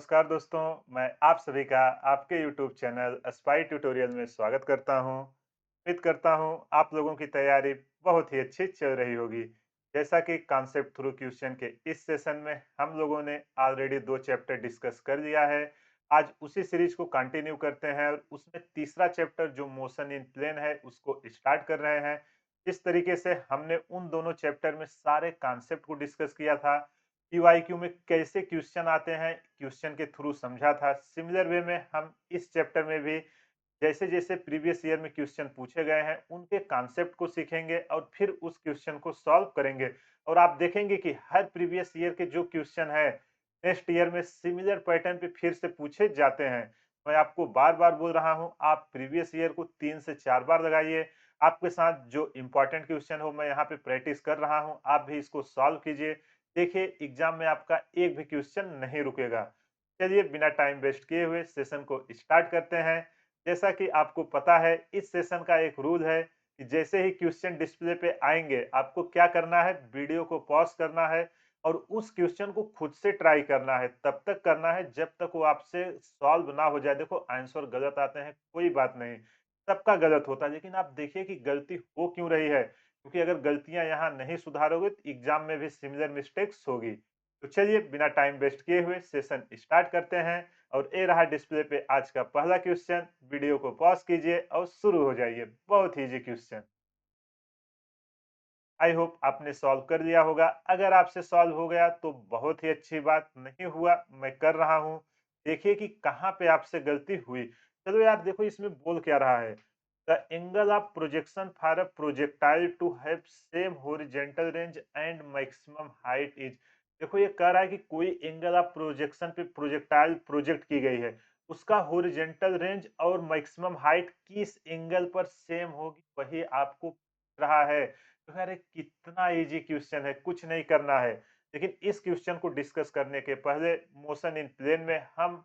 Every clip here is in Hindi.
नमस्कार दोस्तों, मैं आप सभी का आपके YouTube चैनल स्पाई ट्यूटोरियल में स्वागत करता हूं। उम्मीद करता हूं आप लोगों की तैयारी बहुत ही अच्छी चल रही होगी। जैसा कि कॉन्सेप्ट थ्रू क्वेश्चन के इस सेशन में हम लोगों ने ऑलरेडी 2 चैप्टर डिस्कस कर लिया है। आज उसी सीरीज को कंटिन्यू करते हैं और उसमें तीसरा चैप्टर जो मोशन इन प्लेन है उसको स्टार्ट कर रहे हैं। इस तरीके से हमने उन दोनों चैप्टर में सारे कॉन्सेप्ट को डिस्कस किया था। पीवाईक्यू में कैसे क्वेश्चन आते हैं क्वेश्चन के थ्रू समझा था। सिमिलर वे में हम इस चैप्टर में भी जैसे जैसे प्रीवियस ईयर में क्वेश्चन पूछे गए हैं उनके कॉन्सेप्ट को सीखेंगे और फिर उस क्वेश्चन को सॉल्व करेंगे। और आप देखेंगे कि हर प्रीवियस ईयर के जो क्वेश्चन है नेक्स्ट ईयर में सिमिलर पैटर्न पे फिर से पूछे जाते हैं। मैं आपको बार बार बोल रहा हूँ, आप प्रीवियस ईयर को 3 से 4 बार लगाइए। आपके साथ जो इम्पोर्टेंट क्वेश्चन हो मैं यहाँ पे प्रैक्टिस कर रहा हूँ, आप भी इसको सॉल्व कीजिए। देखिए एग्जाम में आपका एक भी क्वेश्चन नहीं रुकेगा। चलिए बिना टाइम वेस्ट किए हुए सेशन को स्टार्ट करते हैं। जैसा कि आपको पता है इस सेशन का एक रूल है कि जैसे ही क्वेश्चन डिस्प्ले पे आएंगे आपको क्या करना है, वीडियो को पॉज करना है और उस क्वेश्चन को खुद से ट्राई करना है। तब तक करना है जब तक वो आपसे सॉल्व ना हो जाए। देखो आंसर गलत आते हैं कोई बात नहीं, सबका गलत होता है, लेकिन आप देखिए कि गलती हो क्यों रही है, क्योंकि अगर गलतियां यहाँ नहीं सुधारोगे तो एग्जाम में भी सिमिलर मिस्टेक्स होगी। तो चलिए बिना टाइम वेस्ट किए हुए सेशन स्टार्ट करते हैं। और ये रहा डिस्प्ले पे आज का पहला क्वेश्चन। वीडियो को पॉज कीजिए और शुरू हो जाइए। बहुत ही इजी क्वेश्चन। आई होप आपने सॉल्व कर लिया होगा। अगर आपसे सॉल्व हो गया तो बहुत ही अच्छी बात, नहीं हुआ मैं कर रहा हूँ। देखिए कि कहाँ पे आपसे गलती हुई। चलो यार देखो इसमें बोल क्या रहा है। The angle of projection for a projectile to have same horizontal range and maximum height is. देखो ये कह रहा है कि कोई एंगल ऑफ प्रोजेक्शन पे प्रोजेक्टाइल प्रोजेक्ट की गई है, उसका हॉरिजॉन्टल रेंज और मैक्सिमम हाइट किस एंगल पर सेम होगी, वही आपको रहा है। तो यार ये कितना इजी क्वेश्चन है, कुछ नहीं करना है। लेकिन इस क्वेश्चन को डिस्कस करने के पहले मोशन इन प्लेन में हम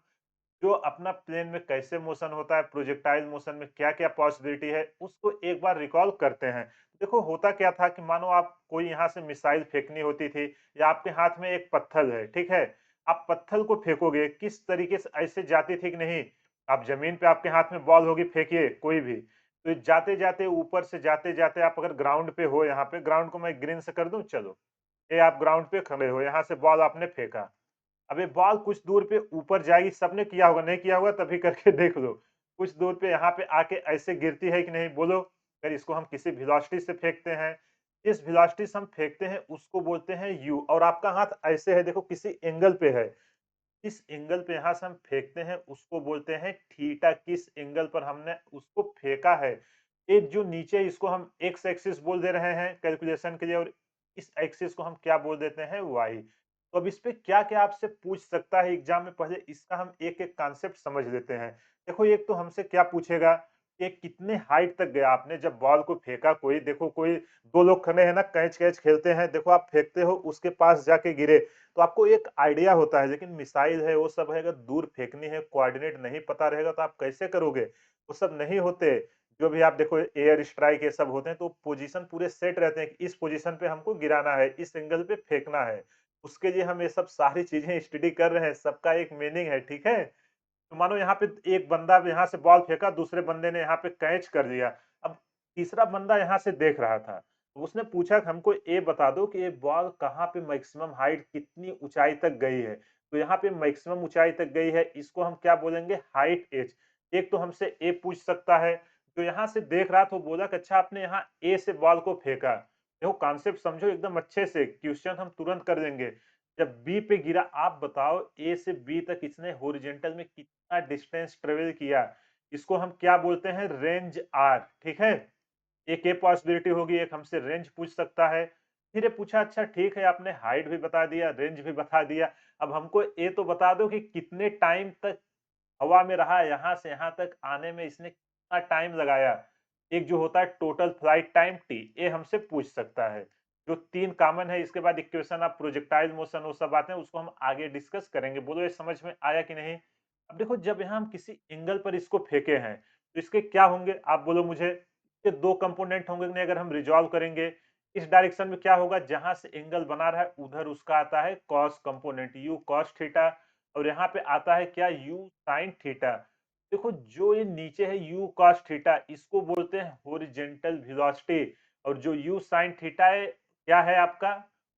जो अपना प्लेन में कैसे मोशन होता है, प्रोजेक्टाइल मोशन में क्या-क्या पॉसिबिलिटी है, उसको एक बार रिकॉल करते हैं। देखो होता क्या था कि मानो आप कोई यहाँ से मिसाइल फेंकनी होती थी या आपके हाथ में एक पत्थर है, ठीक है? आप पत्थर को फेंकोगे, किस तरीके से ऐसे जाती थी कि नहीं, आप ज़मीन पे आपके हाथ में बॉल होगी फेंकिए कोई भी, तो जाते-जाते ऊपर से जाते-जाते आप अगर ग्राउंड पे हो, यहाँ पे ग्राउंड को मैं ग्रीन से कर दूँ? चलो, ये आप ग्राउंड पे खड़े हो, यहाँ से बॉल आपने फेंका। अब ये बॉल कुछ दूर पे ऊपर जाएगी, सबने किया होगा, नहीं किया होगा तभी करके देख लो। कुछ दूर पे यहाँ पे आके ऐसे गिरती है कि नहीं बोलो? अगर इसको हम किसी वेलोसिटी से फेंकते हैं, जिस वेलोसिटी से हम फेंकते हैं उसको बोलते हैं यू, और आपका हाथ ऐसे है देखो किसी एंगल पे है। जिस एंगल पे यहाँ से हम फेंकते हैं उसको बोलते हैं थीटा। किस एंगल पर हमने उसको फेंका है। ये जो नीचे इसको हम एक्स एक्सिस बोल दे रहे हैं कैलकुलेशन के लिए, और इस एक्सिस को हम क्या बोल देते हैं, वाई। तो अब इस पे क्या-क्या आपसे पूछ सकता है एग्जाम में, पहले इसका हम एक-एक कॉन्सेप्ट समझ लेते हैं। देखो एक तो हमसे क्या पूछेगा कि कितने हाइट तक गया आपने जब बॉल को फेंका। कोई देखो कोई 2 लोग खड़े हैं ना, कैच-कैच खेलते हैं, देखो आप फेंकते हो उसके पास जाके गिरे तो आपको एक आइडिया होता है। लेकिन मिसाइल है वो सब है, अगर दूर फेंकनी है, कोऑर्डिनेट नहीं पता रहेगा तो आप कैसे करोगे? वो सब नहीं होते। जो भी आप देखो एयर स्ट्राइक ये सब होते हैं तो पोजीशन पूरे सेट रहते हैं कि इस पोजीशन पे हमको गिराना है, इस एंगल पे फेंकना है। उसके लिए हम ये सब सारी चीजें स्टडी कर रहे हैं, सबका एक मीनिंग है, ठीक है? तो मानो यहाँ पे एक बंदा यहाँ से बॉल फेंका, दूसरे बंदे ने यहाँ पे कैच कर लिया। अब तीसरा बंदा यहाँ से देख रहा था। तो उसने पूछा कि हमको ये बता दो कि ये बॉल कहाँ पे मैक्सिमम हाइट कितनी ऊँचाई तक गई है। तो यहाँ पे मैक्सिमम ऊँचाई तक गई है, इसको हम क्या बोलेंगे, हाइट एज। एक तो हमसे ए पूछ सकता है, जो यहाँ से देख रहा था वो बोला कि अच्छा आपने यहाँ ए से बॉल को फेंका। देखो कॉन्सेप्ट समझो एकदम अच्छे से, क्वेश्चन हम तुरंत कर देंगे। जब बी पे गिरा, आप बताओ ए से बी तक इसने हॉरिजॉन्टल में कितना डिस्टेंस ट्रेवल किया। इसको हम क्या बोलते हैं, रेंज आर, ठीक है? एक ये पॉसिबिलिटी होगी, एक हमसे रेंज पूछ सकता है। फिर ये पूछा अच्छा ठीक है आपने हाइट भी बता दिया, रेंज भी बता दिया, अब हमको ये तो बता दो कि कितने टाइम तक हवा में रहा, यहाँ से यहाँ तक आने में इसने कितना टाइम लगाया। एक जो होता है टोटल फ्लाइट टाइम टी, ये हमसे पूछ सकता है। जो 3 कॉमन है, इसके बाद इक्वेशन ऑफ प्रोजेक्टाइल मोशन वो सब आते हैं, उसको हम आगे डिस्कस करेंगे। बोलो ये समझ में आया कि नहीं? अब देखो जब यहाँ हम किसी एंगल पर इसको फेंके हैं, तो इसके क्या होंगे आप बोलो मुझे? इसके 2 कंपोनेंट होंगे कि नहीं, अगर हम रिज़ॉल्व करेंगे। इस डायरेक्शन में क्या होगा, जहाँ से एंगल बना रहा है उधर उसका आता है cos component, you cos theta. और यहाँ पे आता है क्या u sin थीटा। देखो जो ये नीचे है u cos थीटा इसको बोलते हैं हॉरिजॉन्टल वेलोसिटी और जो u sin थीटा है क्या है आपका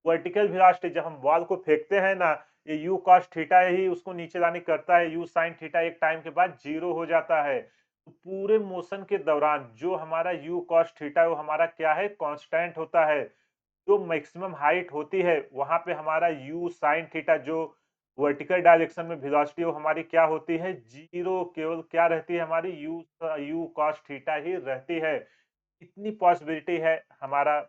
वर्टिकल वेलोसिटी। जब हम बॉल को फेंकते हैं ना ये u cos थीटा ही उसको नीचे लाने करता है। u sin थीटा एक टाइम के बाद 0 हो जाता है। तो पूरे मोशन के दौरान जो हमारा u cos थीटा है वो हमारा क्या है कांस्टेंट होता है। जो मैक्सिमम हाइट होती है वहां पे हमारा u sin थीटा जो वर्टिकल डायरेक्शन में वेलोसिटी वो हमारी क्या होती है जीरो। केवल क्या रहती है हमारी u cos थीटा ही रहती है। इतनी पॉसिबिलिटी है हमारा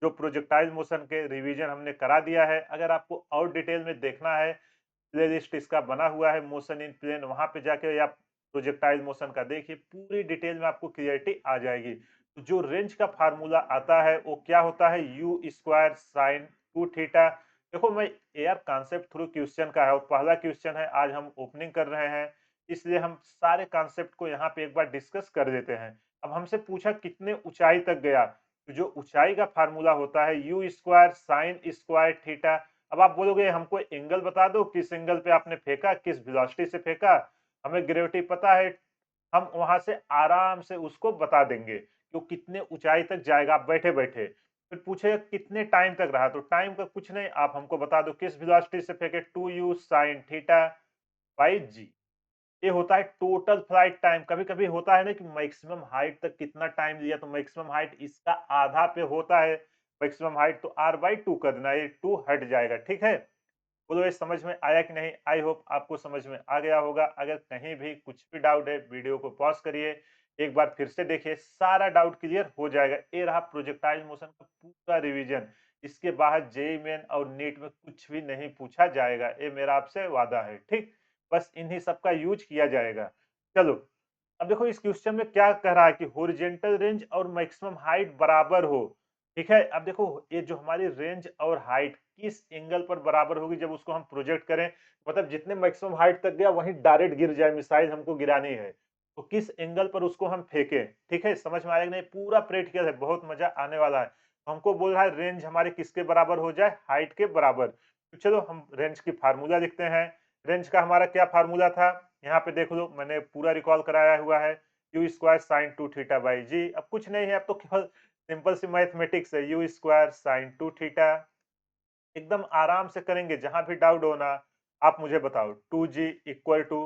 जो प्रोजेक्टाइल मोशन के रिवीजन हमने करा दिया है। अगर आपको और डिटेल में देखना है प्लेलिस्ट इसका बना हुआ है मोशन इन प्लेन वहां पे जाके आप प्रोजेक्टाइल मोशन का देखिए पूरी डिटेल में आपको क्लियरिटी आ जाएगी। तो जो रेंज का फार्मूला आता है वो क्या होता है u square sine two theta. देखो मैं यार कॉन्सेप्ट थ्रू क्वेश्चन का है और पहला क्वेश्चन है आज हम ओपनिंग कर रहे हैं इसलिए हम सारे कॉन्सेप्ट को यहाँ पे एक बार डिस्कस कर देते हैं। अब हमसे पूछा कितने ऊंचाई तक गया तो जो ऊंचाई का फार्मूला होता है u square sine square theta. अब आप बोलोगे हमको एंगल बता दो किस एंगल पे आपने फेंका किस वेलोसिटी से फेंका। हमें ग्रेविटी पता है हम वहां से आराम से उसको बता देंगे कि वो कितने ऊंचाई तक जाएगा आप बैठे बैठे। फिर पूछेगा कितने टाइम तक रहा तो टाइम का कुछ नहीं आप हमको बता दो किस वेलोसिटी से फेंके 2u sin थीटा बाई जी। ये होता है टोटल फ्लाइट टाइम। कभी-कभी होता है ना कि मैक्सिमम हाइट तक कितना टाइम लिया तो मैक्सिमम हाइट इसका आधा पे होता है मैक्सिमम हाइट तो r/2 कर देना ये 2 हट जाएगा ठीक है। बोलो ये समझ में आया कि नहीं? आई होप आपको समझ में आ गया होगा। अगर कहीं भी कुछ भी डाउट है वीडियो को पॉज़ करिए, एक बार फिर से देखिए सारा डाउट क्लियर हो जाएगा। ये रहा प्रोजेक्टाइल मोशन का पूरा रिवीजन। इसके बाद जेईई मेन और नीट में कुछ भी नहीं पूछा जाएगा, ये मेरा आपसे वादा है, ठीक? बस इन्हीं सब का यूज़ किया जाएगा। चलो, अब देखो इस क्वेश्चन में क्या कह रहा है कि हॉरिजॉन्टल रेंज और मैक्सिमम हाइट बराबर हो, ठीक है? अब देखो ये जो हमारी रेंज और हाइट किस एंगल पर बराबर होगी जब उसको हम प्रोजेक्ट करें मतलब जितने मैक्सिमम हाइट तक गया वहीं डायरेक्ट गिर जाए मिसाइल हमको गिरानी है तो किस एंगल पर उसको हम फेंकें। ठीक है समझ में आएगा नहीं पूरा प्रैक्टिकल है बहुत मजा आने वाला है। तो हमको बोल रहा है रेंज हमारे किसके बराबर हो जाए हाइट के बराबर। तो चलो हम रेंज की फार्मूला लिखते हैं। रेंज का हमारा क्या फार्मूला था यहाँ पे देख लो मैंने पूरा रिकॉल कराया हुआ है u square sine two theta by g. अब कुछ नहीं है अब तो केवल सिंपल सी मैथमेटिक्स है u square sine two theta एकदम आराम से करेंगे जहां भी डाउट हो ना आप मुझे बताओ 2g इक्वल टू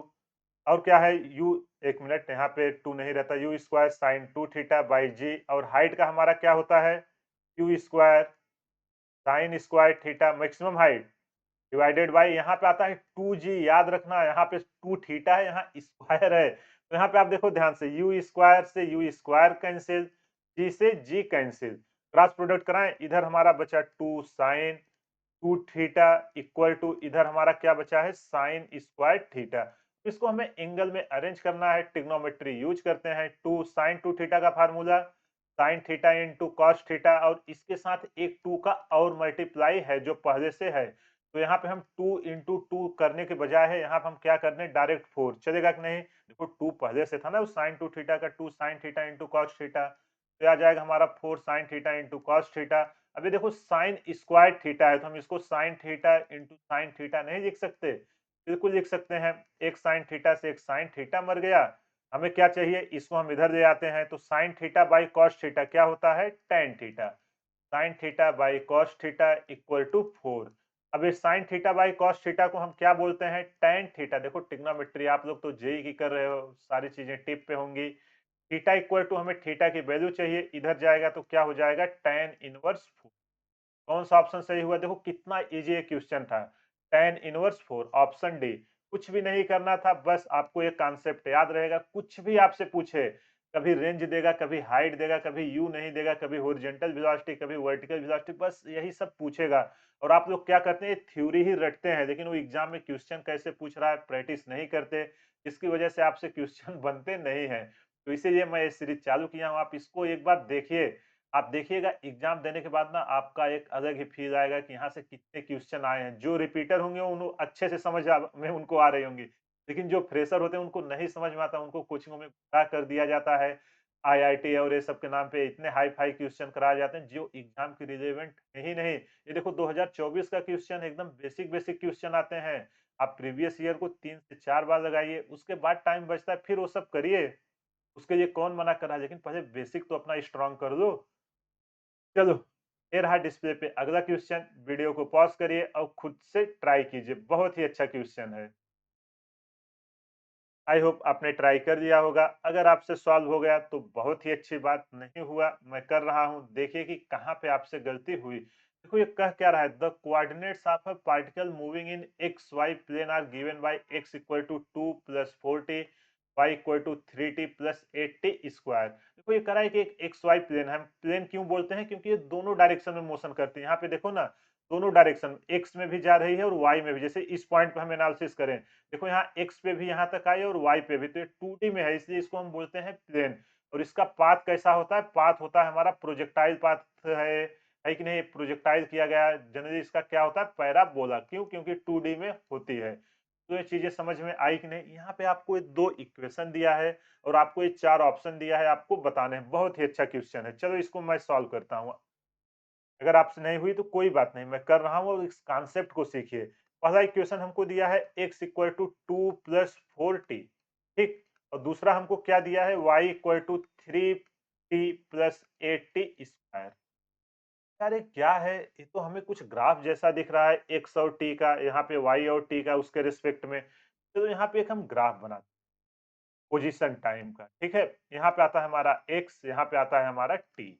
और क्या है u एक मिनट यहाँ पे 2 नहीं रहता u square sine two theta by g और हाइट का हमारा क्या होता है u square sine square theta maximum height divided by यहाँ पे आता है 2g याद रखना यहाँ पे 2 थीटा है यहाँ स्क्वायर है तो यहाँ पे आप देखो ध्यान से यू स्क्वायर से यू स्क्वायर कैंसिल जी से जी कैंसिल क्रॉस प्रोडक्ट कराएं इधर हमारा बचा 2 sine two theta equal to इधर हमारा क्या बचा है साइन स्क्वायर थीटा। इसको हमें एंगल में अरेंज करना है ट्रिग्नोमेट्री यूज करते हैं टू साइन टू थीटा का formula sign theta into cos theta और इसके साथ एक टू का और मल्टीप्लाई है जो पहले से है तो यहाँ पे हम टू इंटू टू करने के बजाय है यहाँ पे हम क्या करने डायरेक्ट फोर चलेगा कि नहीं। देखो टू पहले से था ना साइन टू थीटा का two sine theta into cos theta तो आ जाएगा हमारा four sine theta into cos theta. अभी देखो साइन स्क्वायर थीटा है तो हम इसको sine theta into sine theta नहीं लिख सकते बिल्कुल लिख सकते हैं। एक साइन थीटा से एक साइन थीटा मर गया हमें क्या चाहिए इसको हम इधर ले आते हैं तो sine theta by cos theta क्या होता है tan theta sine theta by cos theta equal to four. अब इस sine theta by cos theta को हम क्या बोलते हैं टेन थीटा। देखो ट्रिग्नोमेट्री आप लोग तो जेई की कर रहे हो सारी चीजें टिप पे होंगी। थीटा इक्वल टू हमें थीटा की वैल्यू चाहिए इधर जाएगा तो क्या हो जाएगा टेन इनवर्स फोर। कौन सा ऑप्शन सही हुआ देखो कितना इजी ये क्वेश्चन था tan inverse four option D. कुछ भी नहीं करना था बस आपको ये कॉन्सेप्ट याद रहेगा कुछ भी आपसे पूछे कभी रेंज देगा कभी हाइट देगा कभी यू नहीं देगा कभी हॉरिजॉन्टल वेलोसिटी कभी वर्टिकल वेलोसिटी बस यही सब पूछेगा। और आप लोग क्या करते हैं थ्योरी ही रटते हैं लेकिन वो एग्जाम में क्वेश्चन कैसे पूछ रहा है प्रैक्टिस नहीं करते इसकी वजह से आपसे क्वेश्चन बनते नहीं हैं। तो इसीलिए मैं ये सीरीज चालू किया हूँ आप इसको एक बार देखिए। आप देखिएगा एग्जाम देने के बाद ना आपका एक अलग ही फील आएगा कि यहाँ से कितने क्वेश्चन आए हैं जो रिपीटर होंगे उन्हें अच्छे से समझ में उनको आ रही होंगी लेकिन जो फ्रेशर होते हैं उनको नहीं समझ में आता उनको कोचिंगों में भगा कर दिया जाता है। आईआईटी और ये सब के नाम पे इतने हाई फाई क्वेश्चन कराए जाते हैं जो एग्जाम के रिलेवेंट है ही नहीं। ये देखो 2024 का क्वेश्चन एकदम बेसिक बेसिक क्वेश्चन आते हैं आप प्रीवियस ईयर को 3 से 4 बार लगाइए, उसके बाद टाइम बचता है फिर वो सब करिए। उसके लिए कौन मना कर रहा है? लेकिन पहले बेसिक तो अपना स्ट्रॉन्ग कर दो। चलो, ये रहा डिस्प्ले पे अगला क्वेश्चन। वीडियो को पॉज़ करिए और खुद से ट्राई कीजिए। बहुत ही अच्छा क्वेश्चन है। आई होप आपने ट्राई कर दिया होगा। अगर आपसे सॉल्व हो गया तो बहुत ही अच्छी बात, नहीं हुआ मैं कर रहा हूँ। देखिए कि कहाँ पे आपसे गलती हुई। देखो ये कह क्या रहा है, the coordinates of a particle moving in x y plane are given by x equal to 2 plus 4t, y equal to 3t plus 8t square. देखो ये कह रहा है कि एक एक्स वाई प्लेन है। हम प्लेन क्यों बोलते हैं? क्योंकि ये दोनों डायरेक्शन में मोशन करती है। यहाँ पे देखो ना, दोनों डायरेक्शन एक्स में भी जा रही है और वाई में भी। जैसे इस पॉइंट पे हम एनालिसिस करें, देखो यहाँ एक्स पे भी यहाँ तक आई और वाई पे भी, तो ये 2D में है, इसलिए इसको हम बोलते हैं प्लेन। और इसका पाथ कैसा होता है? पाथ होता है हमारा प्रोजेक्टाइल पाथ है कि नहीं? प्रोजेक्टाइल किया गया है। जनरली इसका क्या होता है? पैराबोला। क्यों? क्योंकि 2D में होती है। तो ये चीजें समझ में आई कि नहीं? यहाँ पे आपको ये 2 इक्वेशन दिया है और आपको ये 4 ऑप्शन दिया है, आपको बताने हैं। बहुत ही अच्छा क्वेश्चन है। चलो इसको मैं सॉल्व करता हूँ। अगर आपसे नहीं हुई तो कोई बात नहीं, मैं कर रहा हूँ और इस कॉन्सेप्ट को सीखिए। पहला इक्वेशन हमको दिया है x equal to 2 plus 4t, ठीक? और दूसरा हमको क्या दिया है? y equal to 3t plus 8t square. यार ये क्या है? ये तो हमें कुछ ग्राफ जैसा दिख रहा है x और t का, यहाँ पे y और t का उसके रिस्पेक्ट में। तो यहाँ पे एक हम ग्राफ बनाते हैं पोजीशन टाइम का, ठीक है? यहाँ पे आता है हमारा x, यहाँ पे आता है हमारा t।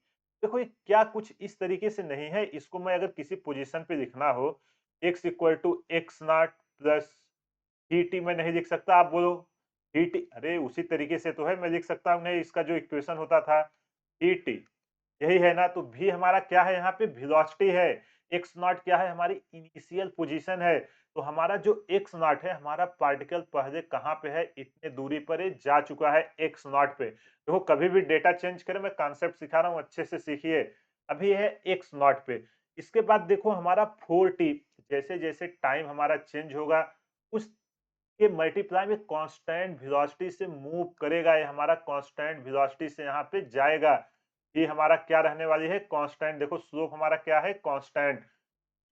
देखो ये क्या कुछ इस तरीके से नहीं है। इसको मैं अगर किसी पोजीशन पे लिखना हो, x equal to x naught plus dt मैं नहीं लिख सकता। आप बोलो dt, अरे उसी तरीके से तो है, मैं लिख सकता हूँ। नहीं, इसका जो इक्वेशन होता था dt, यही है ना? तो v हमारा क्या है? यहाँ पे वेलोसिटी है। x नॉट क्या है? हमारी इनिशियल पोजीशन है। तो हमारा जो x नॉट है, हमारा पार्टिकल पहले कहाँ पे है? इतने दूरी पर ये जा चुका है x नॉट पे। देखो कभी भी डेटा चेंज करें, मैं कॉन्सेप्ट सिखा रहा हूँ, अच्छे से सीखिए। अभी है x नॉट पे। इसके बाद देखो हमारा 4t, जैसे-जैसे टाइम हमारा चेंज होगा, उस ये मल्टीप्लाई में कांस्टेंट वेलोसिटी से मूव करेगा। ये हमारा कांस्टेंट वेलोसिटी से यहाँ पे जाएगा। ये हमारा क्या रहने वाली है? कांस्टेंट। देखो स्लोप हमारा क्या है? कांस्टेंट।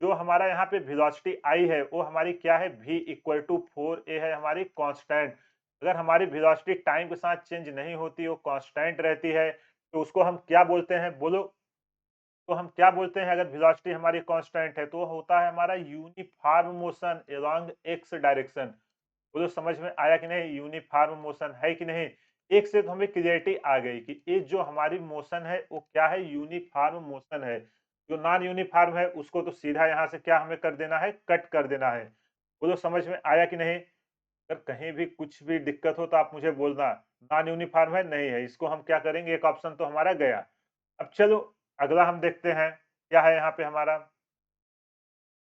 जो हमारा यहाँ पे वेलोसिटी आई है वो हमारी क्या है? v इक्वल टू 4a है हमारी कांस्टेंट। अगर हमारी वेलोसिटी टाइम के साथ चेंज नहीं होती, वो कांस्टेंट रहती है, तो उसको हम क्या बोलते हैं? बोलो। तो हम क्या बोलते हैं? अगर वेलोसिटी हमारी कांस्टेंट है तो वो होता है हमारा uniform motion along x direction. बोलो समझ में आया कि नहीं? यूनिफॉर्म मोशन है कि नहीं? एक से तो हमें क्लियरिटी आ गई कि ये जो हमारी मोशन है वो क्या है? यूनिफॉर्म मोशन है। जो नॉन यूनिफॉर्म है उसको तो सीधा यहाँ से क्या हमें कर देना है? कट कर देना है। बोलो समझ में आया कि नहीं? अगर कहीं भी कुछ भी दिक्कत हो तो आप मुझे बोलना। नॉन यूनिफॉर्म है? नहीं है। इसको हम क्या करेंगे? एक ऑप्शन तो हमारा गया। अब चलो अगला हम देखते हैं, क्या है यहाँ पे हमारा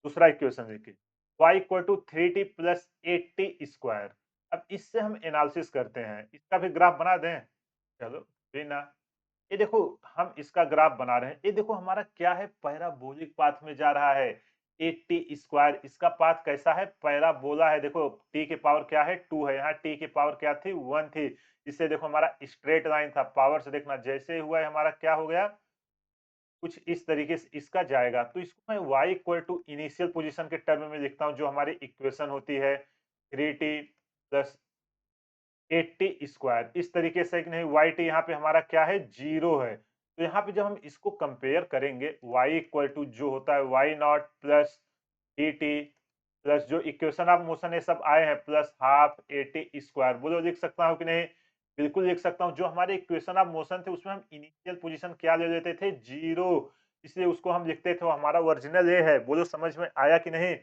दूसरा इक्वेशन देखिए। y equal to 3t plus 8t square. अब इससे हम एनालिसिस करते हैं। इसका भी ग्राफ बना दें? चलो, बिना, ये देखो हम इसका ग्राफ बना रहे हैं। ये देखो हमारा क्या है? पैराबोलिक पाथ में जा रहा है। 8t स्क्वायर, इसका पाथ कैसा है? पैराबोला है। देखो t की पावर क्या है? 2 है। यहाँ t की पावर क्या थी? 1 थी। इससे देखो हमारा स्ट्रेट लाइन था। पावर से देखना, जैसे हुआ है हमारा क्या हो गया? कुछ इस तरीके से इसका जाएगा। तो इसको मैं y equal to initial position के टर्म में लिखता हूँ, जो हमारी इक्वेशन होती है 3t प्लस 8t स्क्वायर। इस तरीके से कि नहीं, yt यहाँ पे हमारा क्या है? 0 है। तो यहाँ पे जब हम इसको कंपेयर करेंगे, y इक्वल टू जो होता है y not plus dt plus जो इक्वेशन ऑफ मोशन ये सब आए हैं प्लस हाफ at स्क्वायर। बोलो लिख सकता हूँ कि नहीं? बिल्कुल लिख सकता हूँ। जो हमारे इक्वेशन ऑफ मोशन थे उसमें हम इनिशियल पोजीशन क्या ले लेते थे? 0। इसलिए उसको हम लिखते थे वो हमारा ओरिजिनल ये है। बोलो समझ में आया कि नहीं?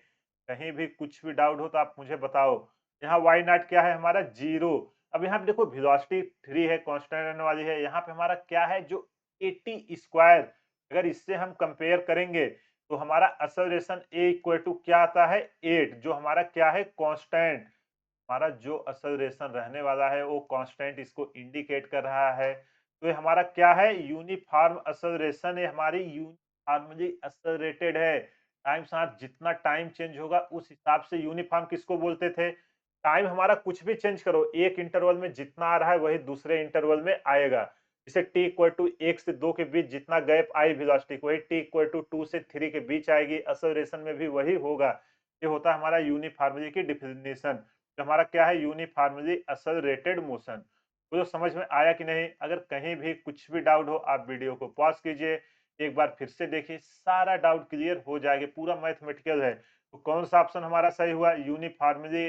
कहीं भी कुछ भी डाउट हो तो आप मुझे बताओ। यहाँ y नॉट क्या है हमारा? 0। अब यहाँ पे देखो वेलोसिटी 3 है, कांस्टेंट रहने वाली है। यहाँ पे हमारा क्या है? जो 80 स्क्वायर, अगर इससे हम कंपेयर करेंगे तो हमारा एक्सेलरेशन a इक्वल टू क्या आता है? 8, जो हमारा क्या है? कांस्टेंट। हमारा जो एक्सेलरेशन रहने वाला है वो कांस्टेंट इसको इंडिकेट कर रहा है। तो ये हमारा क्या है? Uniform acceleration. ये हमारी यूनिफॉर्मली एक्सेलरेटेड है। टाइम साथ जितना टाइम चेंज होगा उस हिसाब से यूनिफॉर्म किसको बोलते थे? टाइम हमारा कुछ भी चेंज करो, एक इंटरवल में जितना आ रहा है वही दूसरे इंटरवल में आएगा। जैसे t इक्वल टू 1 से 2 के बीच जितना गैप आई वेलोसिटी को, वही t इक्वल टू 2 से 3 के बीच आएगी। एक्सेलरेशन में भी वही होगा। ये होता है हमारा यूनिफॉर्मली की डिफिनिशन, जो हमारा क्या है यूनिफॉर्मली एक्सेलरेटेड मोशन। वो जो समझ में आया कि नहीं? अगर कहीं भी कुछ भी डाउट हो आप वीडियो को पॉज़ कीजिए, एक बार फिर से देखिए, सारा डाउट क्लियर हो जाएगा, पूरा मैथमेटिकल है। तो कौन-सा ऑप्शन हमारा सही हुआ? Uniformly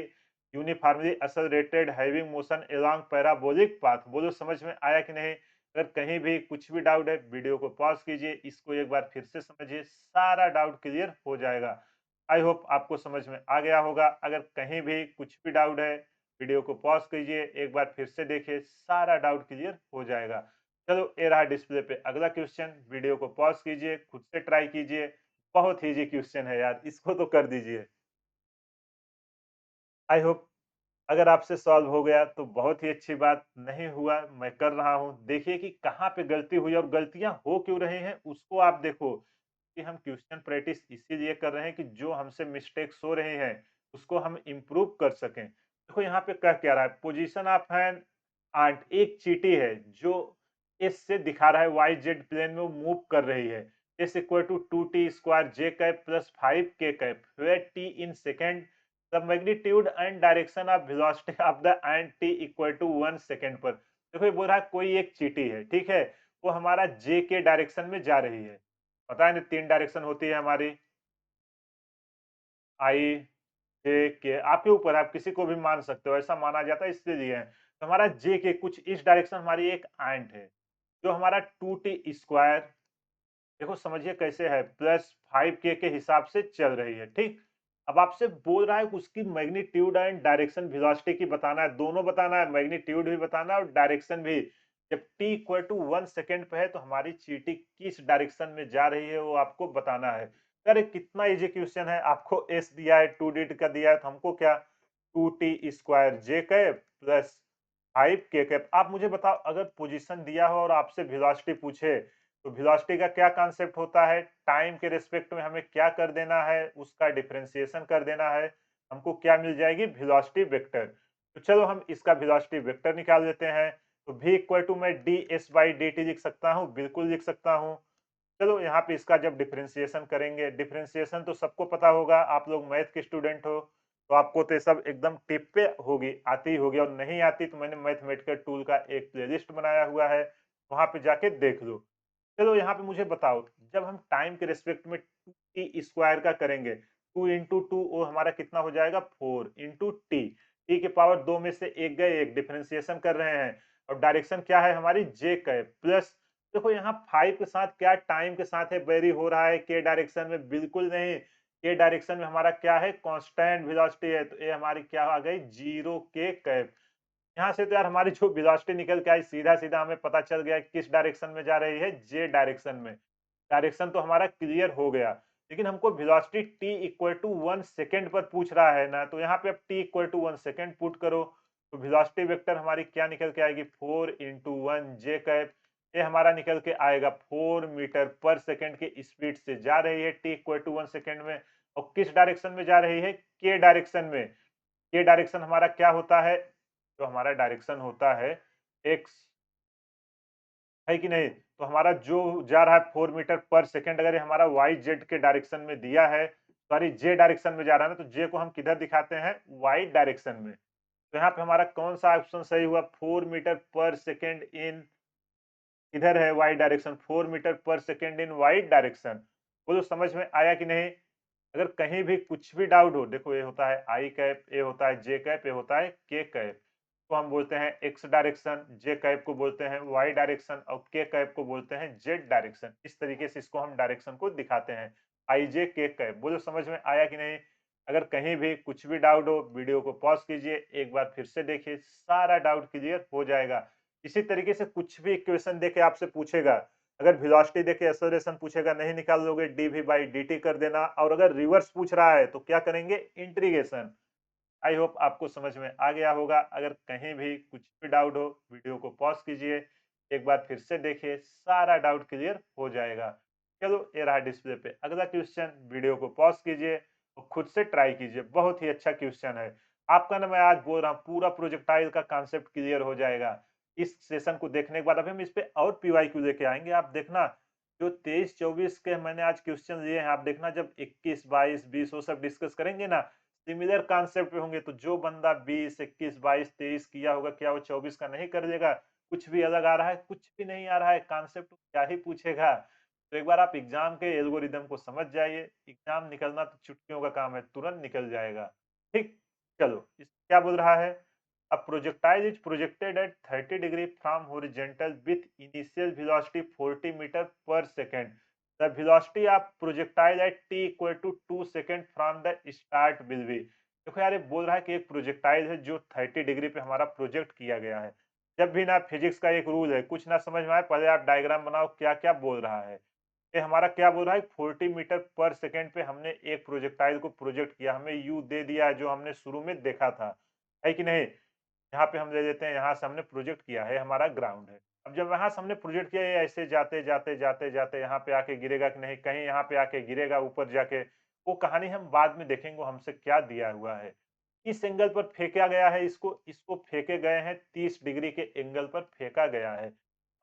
uniformly accelerated having motion along parabolic path. बोलो समझ में आया कि नहीं? अगर कहीं भी कुछ भी डाउट है वीडियो को पॉज़ कीजिए, इसको एक बार फिर से समझिए, सारा डाउट क्लियर हो जाएगा। आई होप आपको समझ में आ गया होगा। अगर कहीं भी कुछ भी डाउट है, वीडियो को पॉज़ कीजिए, एक बार फिर से देखिए, सारा डाउट क्लियर हो जाएगा। चलो ये रहा डिस्प्ले पे अगला क्वेश्चन, वीडियो को पॉज़ कीजिए, खुद से ट्राई कीजिए। बहुत ईज़ी क्वेश्चन है यार, इसको तो कर दीजिए। आई होप अगर आपसे सॉल्व हो गया तो बहुत ही अच्छी बात, नहीं हुआ मैं कर रहा हूँ। देखिए कि कहाँ पे गलती हुई और गलतियाँ हो क्यों रही हैं उसको आप देखो। कि हम क्वेश्चन प्रैक्टिस इसीलिए कर रहे हैं कि जो हमसे मिस्टेक्स हो रही हैं उसको हम इम्प्रूव कर सकें। देखो यहाँ पे कह क्या रहा है, पोजीशन ऑफ एन आंट एक चींटी है जो एस से दिखा रहा है वाई जेड प्लेन में वो मूव कर रही है। S equal to 2t square j cap plus 5k cap where t in second the magnitude and direction of velocity of the end t equal to 1 second पर। देखो ये बोल रहा है कोई एक चींटी है, ठीक है, वो हमारा जे के डायरेक्शन में जा रही है। पता है ना 3 डायरेक्शन होती है हमारी, आई, जे, के, आपके ऊपर है, आप किसी को भी मान सकते हो, ऐसा माना जाता है इसलिए दिए हैं। तो हमारा जे के कुछ इस डायरेक्शन हमारी एक एंट है, जो हमारा 2t स्क्वायर देखो समझिए कैसे है प्लस 5k के हिसाब से चल रही है, ठीक? अब आपसे बोल रहा है कि उसकी मैग्नीट्यूड एंड डायरेक्शन वेलोसिटी की बताना है, दोनों बताना है, मैग्नीट्यूड भी बताना है और डायरेक्शन भी। जब t इक्वल टू 1 सेकंड पे है तो हमारी चींटी किस डायरेक्शन में जा रही है वो आपको बताना है। अरे कितना इजी क्वेश्चन है, आपको s दिया है, 2 डिजिट का दिया है तो हमको क्या 2t square j cap plus 5k cap. आप मुझे बताओ अगर पोजीशन दिया हो और आपसे वेलोसिटी पूछे तो वेलोसिटी का क्या कांसेप्ट होता है? टाइम के रिस्पेक्ट में हमें क्या कर देना है? उसका डिफरेंशिएशन कर देना है। हमको क्या मिल जाएगी? Velocity vector. तो चलो हम इसका वेलोसिटी वेक्टर निकाल लेते हैं। तो v इक्वल टू मैं ds/dt लिख सकता हूँ, बिल्कुल लिख सकता हूँ। चलो यहाँ पे इसका जब डिफरेंशिएशन करेंगे, डिफरेंशिएशन तो सबको पता होगा, आप लोग मैथ के स्टूडेंट हो, तो आपको तो ये सब एकदम टिप पे होगी, आती होगी, और नहीं आती तो मैंने मैथमेटिकल टूल का एक प्लेलिस्ट बनाया हुआ है, वहाँ पे जाके देख लो। चलो यहाँ पे मुझे बताओ, जब हम टाइम के रिस्पेक्ट में 2t स्क्वायर का करेंगे, 2 इंटू 2 वो हमारा कितना हो जाएगा? 4 इंटू टी, टी के पावर 2 में से एक गए, एक डिफरेंशिएशन कर रहे हैं, और डायरेक्शन क्या है हमारी? जे का है, प्लस देखो यहाँ 5 के साथ क्या टाइम के साथ है वेरी हो रहा है, के डायरेक्शन में बिल्कुल नहीं, के डायरेक्शन में हमारा क्या है? कांस्टेंट वेलोसिटी है, तो ये हमारी क्या आ गई? 0 के कैप। यहाँ से तो यार हमारी जो वेलोसिटी निकल के आई, सीधा-सीधा हमें पता चल गया किस डायरेक्शन में जा रही है, जे डायरेक्शन में। डायरेक्शन तो हमारा क्लियर हो गया, लेकिन हमको velocity t equal to 1 second पर पूछ रहा है ना, तो यहाँ पे अब t equal to 1 second put करो, तो वेलोसिटी वेक्टर हमारी क्या निकल के आएगी? 4 इंटू 1 जे कैप, ये हमारा निकल के आएगा 4 मीटर पर सेकंड की स्पीड से जा रही है t इक्वल टू 1 सेकंड में, और किस डायरेक्शन में जा रही है? के डायरेक्शन में। के डायरेक्शन हमारा क्या होता है? जो हमारा डायरेक्शन होता है एक्स, है कि नहीं? तो हमारा जो जा रहा है 4 मीटर पर सेकंड, अगर ये हमारा वाई जेड के डायरेक्शन में दिया है, सॉरी जे डायरेक्शन में जा रहा है ना, तो जे को हम किधर दिखाते हैं? वाई डायरेक्शन में। तो यहाँ पे हमारा कौन-सा ऑप्शन सही हुआ? 4 मीटर पर सेकंड इन किधर है? Y direction, 4 metre per second in Y direction. बोलो समझ में आया कि नहीं? अगर कहीं भी कुछ भी डाउट हो, देखो ये होता है आई कैप, ये होता है जे कैप, ये होता है के कैप, को हम बोलते हैं एक्स डायरेक्शन, जे कैप को बोलते हैं वाई डायरेक्शन, और के कैप को बोलते हैं जेड डायरेक्शन। इस तरीके से इसको हम डायरेक्शन को दिखाते हैं, आई जे के कैप। बोलो समझ में आया कि नहीं? अगर कहीं भी कुछ भी डाउट हो वीडियो को पॉज कीजिए, एक बार फिर से देखिए, सारा डाउट क्लियर हो जाएगा। इसी तरीके से कुछ भी इक्वेशन देके आपसे पूछेगा, अगर वेलोसिटी देके एक्सेलरेशन पूछेगा, नहीं निकाल लोगे, डीवी बाई dt कर देना, और अगर रिवर्स पूछ रहा है तो क्या करेंगे? इंटीग्रेशन। आई होप आपको समझ में आ गया होगा। अगर कहीं भी कुछ भी डाउट हो वीडियो को पॉज कीजिए, एक बार फिर से देखिए, सारा डाउट क्लियर हो जाएगा। चलो ये रहा डिस्प्ले पे अगला क्वेश्चन, वीडियो को पॉज कीजिए और खुद से ट्राई कीजिए, बहुत ही अच्छा क्वेश्चन है। आपका ना मैं आज बोल रहा हूँ पूरा प्रोजेक्टाइल का कांसेप्ट क्लियर हो जाएगा। इस सेशन को देखने के बाद अभी हम इस पे और पीवाईक्यू लेके आएंगे, आप देखना जो 23-24 के मैंने आज क्वेश्चन लिए हैं, आप देखना जब 21, 22, 20 वो सब डिस्कस करेंगे ना, सिमिलर कॉन्सेप्ट पे होंगे, तो जो बंदा 20, 21, 22, 23 किया होगा, क्या वो 24 का नहीं कर देगा? कुछ भी अलग आ रहा है? कुछ भी नहीं आ रहा है, कॉन्सेप्ट क्या ही पूछेगा? तो एक बार आप एग्ज़ाम के एल्गोरिदम को समझ जाइए, एग्ज़ाम निकलना तो चुटकियों का काम है, तुरंत निकल जाएगा। ठीक? चलो, इस क्या बोल रहा है? A projectile is projected at 30 degree from horizontal with initial velocity 40 meter per second. The velocity of projectile at t equal to 2 second from the start will be. देखो यार, ये बोल रहा है कि एक प्रोजेक्टाइल है जो 30 डिग्री पे हमारा प्रोजेक्ट किया गया है। जब भी ना फिजिक्स का एक रूल है, कुछ ना समझ में आए, पहले आप डायग्राम बनाओ क्या क्या बोल रहा है। ये हमारा क्या बोल रहा है, 40 मीटर पर सेकेंड पे हमने एक प्रोजेक्टाइल को प्रोजेक्ट किया, हमें यू दे दिया है जो हमने शुरू में देखा था, है कि नहीं? यहाँ पे हम ले लेते हैं, यहाँ से हमने प्रोजेक्ट किया है, हमारा ग्राउंड है। अब जब यहाँ से हमने प्रोजेक्ट किया, ये ऐसे जाते जाते जाते जाते यहाँ पे आके गिरेगा कि नहीं, कहीं यहाँ पे आके गिरेगा ऊपर जाके, वो कहानी हम बाद में देखेंगे, वो हमसे क्या दिया हुआ है। इस एंगल पर फेंका गया है, इसको इसको फेंके गए हैं, 30 डिग्री के एंगल पर फेंका गया है।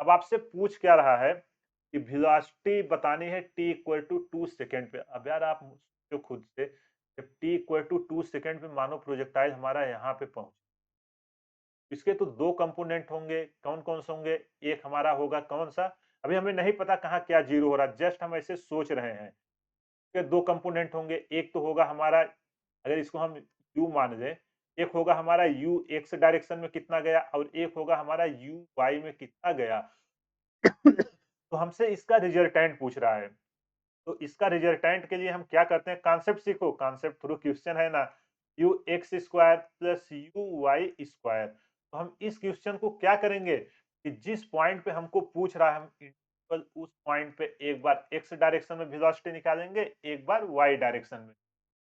अब आपसे पूछ क्या रहा है कि वेलोसिटी बतानी है t इक्वल टू 2 सेकंड पे। अब यार आप सोचो खुद से, जब t इक्वल टू 2 सेकंड पे मानो प्रोजेक्टाइल हमारा यहाँ पे पहुंच, इसके तो 2 कंपोनेंट होंगे, कौन-कौन से होंगे? एक हमारा होगा कौन-सा? अभी हमें नहीं पता कहाँ क्या ज़ीरो हो रहा है, जस्ट हम ऐसे सोच रहे हैं। इसके 2 कंपोनेंट होंगे, एक तो होगा हमारा, अगर इसको हम u मान लें, एक होगा हमारा u x डायरेक्शन में कितना गया और एक होगा हमारा u y में कितना गया। तो हमसे इसका रिजल्टेंट पूछ रहा है। तो इसका रिजल्टेंट के लिए हम क्या करते हैं, कॉन्सेप्ट सीखो, कॉन्सेप्ट थ्रू क्वेश्चन है ना, u x square plus u y square. तो हम इस क्वेश्चन को क्या करेंगे कि जिस पॉइंट पे हमको पूछ रहा है, हम इंटरवल उस पॉइंट पे एक बार एक्स डायरेक्शन में वेलोसिटी निकालेंगे, एक बार वाई डायरेक्शन में।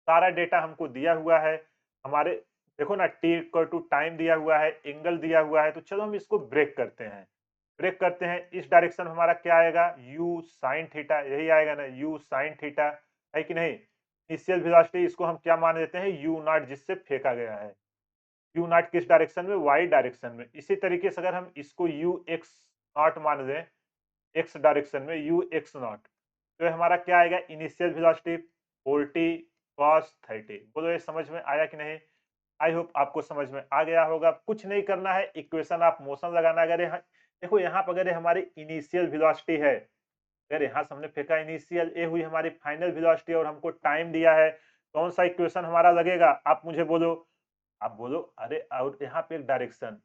सारा डेटा हमको दिया हुआ है, हमारे देखो ना, टी इक्वल टू टाइम दिया हुआ है, एंगल दिया हुआ है, तो चलो हम इसको ब्रेक करते हैं। ब्रेक करते हैं, इस डायरेक्शन में हमारा क्या आएगा, u sin थीटा, यही आएगा ना, u sin थीटा, है कि नहीं? इनिशियल वेलोसिटी इसको हम क्या मान लेते हैं, u नॉट, जिससे फेंका गया है। u नॉट किस डायरेक्शन में, y डायरेक्शन में। इसी तरीके से अगर हम इसको u x नॉट मान लें, x डायरेक्शन में u x नॉट, तो ये हमारा क्या आएगा, इनिशियल वेलोसिटी 40 cos 30। बोलो ये समझ में आया कि नहीं? आई होप आपको समझ में आ गया होगा। कुछ नहीं करना है, इक्वेशन आप मोशन लगाना। अगर यहाँ देखो, यहाँ पर अगर ये हमारी इनिशियल वेलोसिटी है, अगर यहाँ से हमने फेंका इनिशियल, ये हुई हमारी फाइनल वेलोसिटी और हमको टाइम दिया है, कौन सा इक्वेशन हमारा लगेगा? आप मुझे बोलो। आप बोलो, अरे और यहाँ पे एक डायरेक्शन,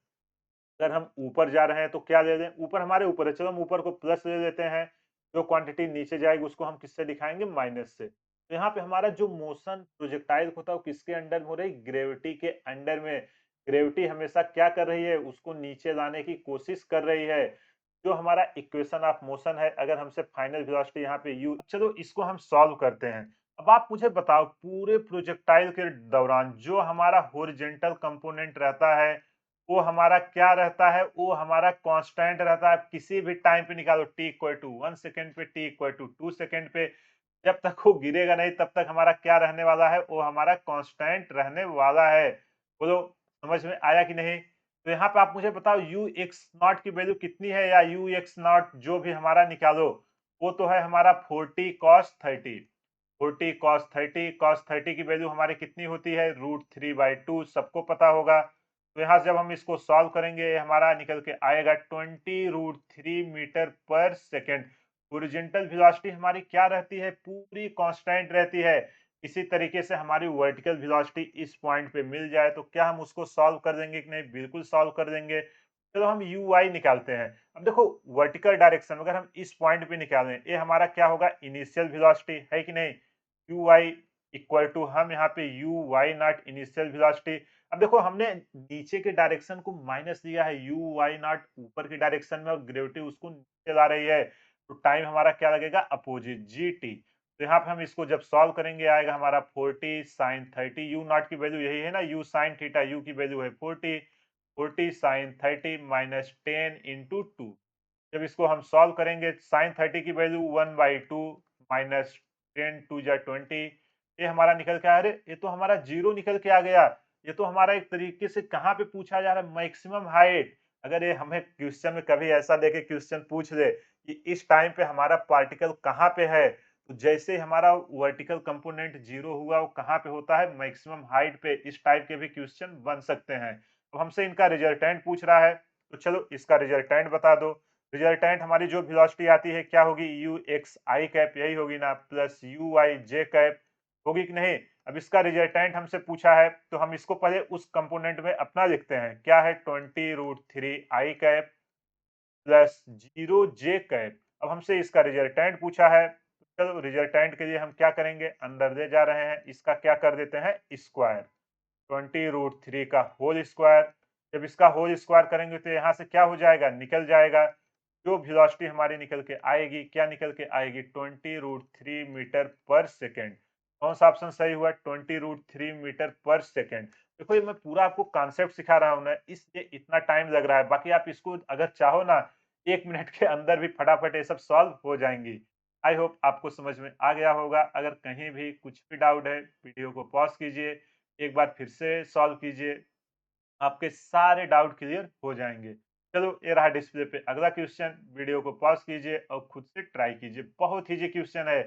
अगर हम ऊपर जा रहे हैं तो क्या ले लें? ऊपर हमारे ऊपर है, चलो हम ऊपर को प्लस ले लेते हैं। जो क्वांटिटी नीचे जाएगी उसको हम किससे दिखाएँगे? माइनस से। तो यहाँ पे हमारा जो मोशन प्रोजेक्टाइल होता है वो किसके अंडर में हो रही है? ग्रेविटी के अंडर में। ग्रेविटी हमेशा क्या कर रही है? उसको नीचे लाने की कोशिश कर रही है। जो हमारा इक्वेशन ऑफ मोशन है, अगर हमसे फाइनल वेलोसिटी यहाँ पे u, चलो इसको हम सॉल्व करते हैं। अब आप मुझे बताओ, पूरे प्रोजेक्टाइल के दौरान जो हमारा हॉरिजॉन्टल कंपोनेंट रहता है, वो हमारा क्या रहता है? वो हमारा कांस्टेंट रहता है। किसी भी टाइम पे निकालो, t इक्वल टू 1 सेकंड पे, t इक्वल टू 2 सेकंड पे, जब तक वो गिरेगा नहीं तब तक हमारा क्या रहने वाला है? वो हमारा कांस्टेंट रहने वाला है। बोलो समझ में आया कि नहीं? तो यहाँ पे आप मुझे बताओ, u x नॉट की वैल्यू कितनी है, या u x नॉट जो भी हमारा निकालो, वो तो है हमारा 40 cos 30। 40 cos 30, cos 30 की वैल्यू हमारी कितनी होती है? √3/2, सबको पता होगा। तो यहाँ से जब हम इसको सॉल्व करेंगे, ये हमारा निकल के आएगा 20√3 metre per second. Horizontal velocity हमारी क्या रहती है? पूरी कांस्टेंट रहती है। इसी तरीके से हमारी वर्टिकल वेलोसिटी इस पॉइंट पे मिल जाए तो क्या हम उसको सॉल्व कर देंगे कि नहीं? बिल्कुल सॉल्व कर देंगे। चलो हम यू वाई निकालते हैं। अब देखो, वर्टिकल डायरेक्शन अगर हम इस पॉइंट पे निकालें, ये हमारा क्या होगा? इनिशियल वेलोसिटी, है कि नहीं? यू वाई इक्वल टू, हम यहाँ पे u y naught initial velocity. अब देखो, हमने नीचे के डायरेक्शन को माइनस लिया है, यू वाई नॉट ऊपर की डायरेक्शन में, और ग्रेविटी उसको नीचे ला रही है, तो टाइम हमारा क्या लगेगा? Opposite G T. तो यहाँ पे हम इसको जब सॉल्व करेंगे, आएगा हमारा 40 sin 30। यू नॉट की वैल्यू यही है ना, यू sin थीटा, यू की वैल्यू है 40। 40 sin 30 माइनस 10 इंटू 2। जब इसको हम सॉल्व करेंगे, sin 30 की वैल्यू 1/2 माइनस 10 2 जा 20, ये हमारा निकल के आया। अरे ये तो हमारा जीरो निकल के आ गया। ये तो हमारा एक तरीके से कहाँ पे पूछा जा रहा है? Maximum height. अगर ये हमें क्वेश्चन में कभी ऐसा देके क्वेश्चन पूछ ले कि इस टाइम पे हमारा पार्टिकल कहाँ पे है, तो जैसे ही हमारा वर्टिकल कंपोनेंट 0 हुआ वो कहाँ पे होता है, मैक्सिमम हाइट पे, इस टाइप के भी क्वेश्चन बन सकते हैं। तो हमसे इनका रिजल्टेंट पूछ रहा है, तो चलो इसका रिजल्टेंट बता दो। रिजल्टेंट हमारी जो वेलोसिटी आती है क्या होगी, यू एक्स आई कैप यही होगी ना, plus u y j cap होगी कि नहीं। अब इसका रिजल्टेंट हमसे पूछा है तो हम इसको पहले उस कंपोनेंट में अपना लिखते हैं, क्या है 20√3 आई कैप प्लस 0 जे कैप। अब हमसे इसका रिजल्टेंट पूछा है, तो चलो रिजल्टेंट के लिए हम क्या करेंगे, अंदर ले जा रहे हैं, इसका क्या कर देते हैं स्क्वायर, 20√3 का होल स्क्वायर। जब इसका होल स्क्वायर करेंगे तो यहाँ से क्या हो जाएगा, निकल जाएगा। जो वेलोसिटी हमारी निकल के आएगी, क्या निकल के आएगी, 20√3 मीटर पर सेकेंड। कौन सा ऑप्शन सही हुआ, 20√3 मीटर पर सेकेंड। देखो ये मैं पूरा आपको कॉन्सेप्ट सिखा रहा हूँ ना, इसलिए इतना टाइम लग रहा है। बाकी आप इसको अगर चाहो ना 1 मिनट के अंदर भी फटाफट ये सब सॉल्व हो जाएंगी। आई होप आपको समझ में आ गया होगा। अगर कहीं भी कुछ भी डाउट है, वीडियो को पॉज कीजिए, एक बार फिर से सॉल्व कीजिए, आपके सारे डाउट क्लियर हो जाएँगे। चलो ये रहा डिस्प्ले पे अगला क्वेश्चन, वीडियो को पॉज़ कीजिए और खुद से ट्राई कीजिए। बहुत ईज़ी क्वेश्चन है,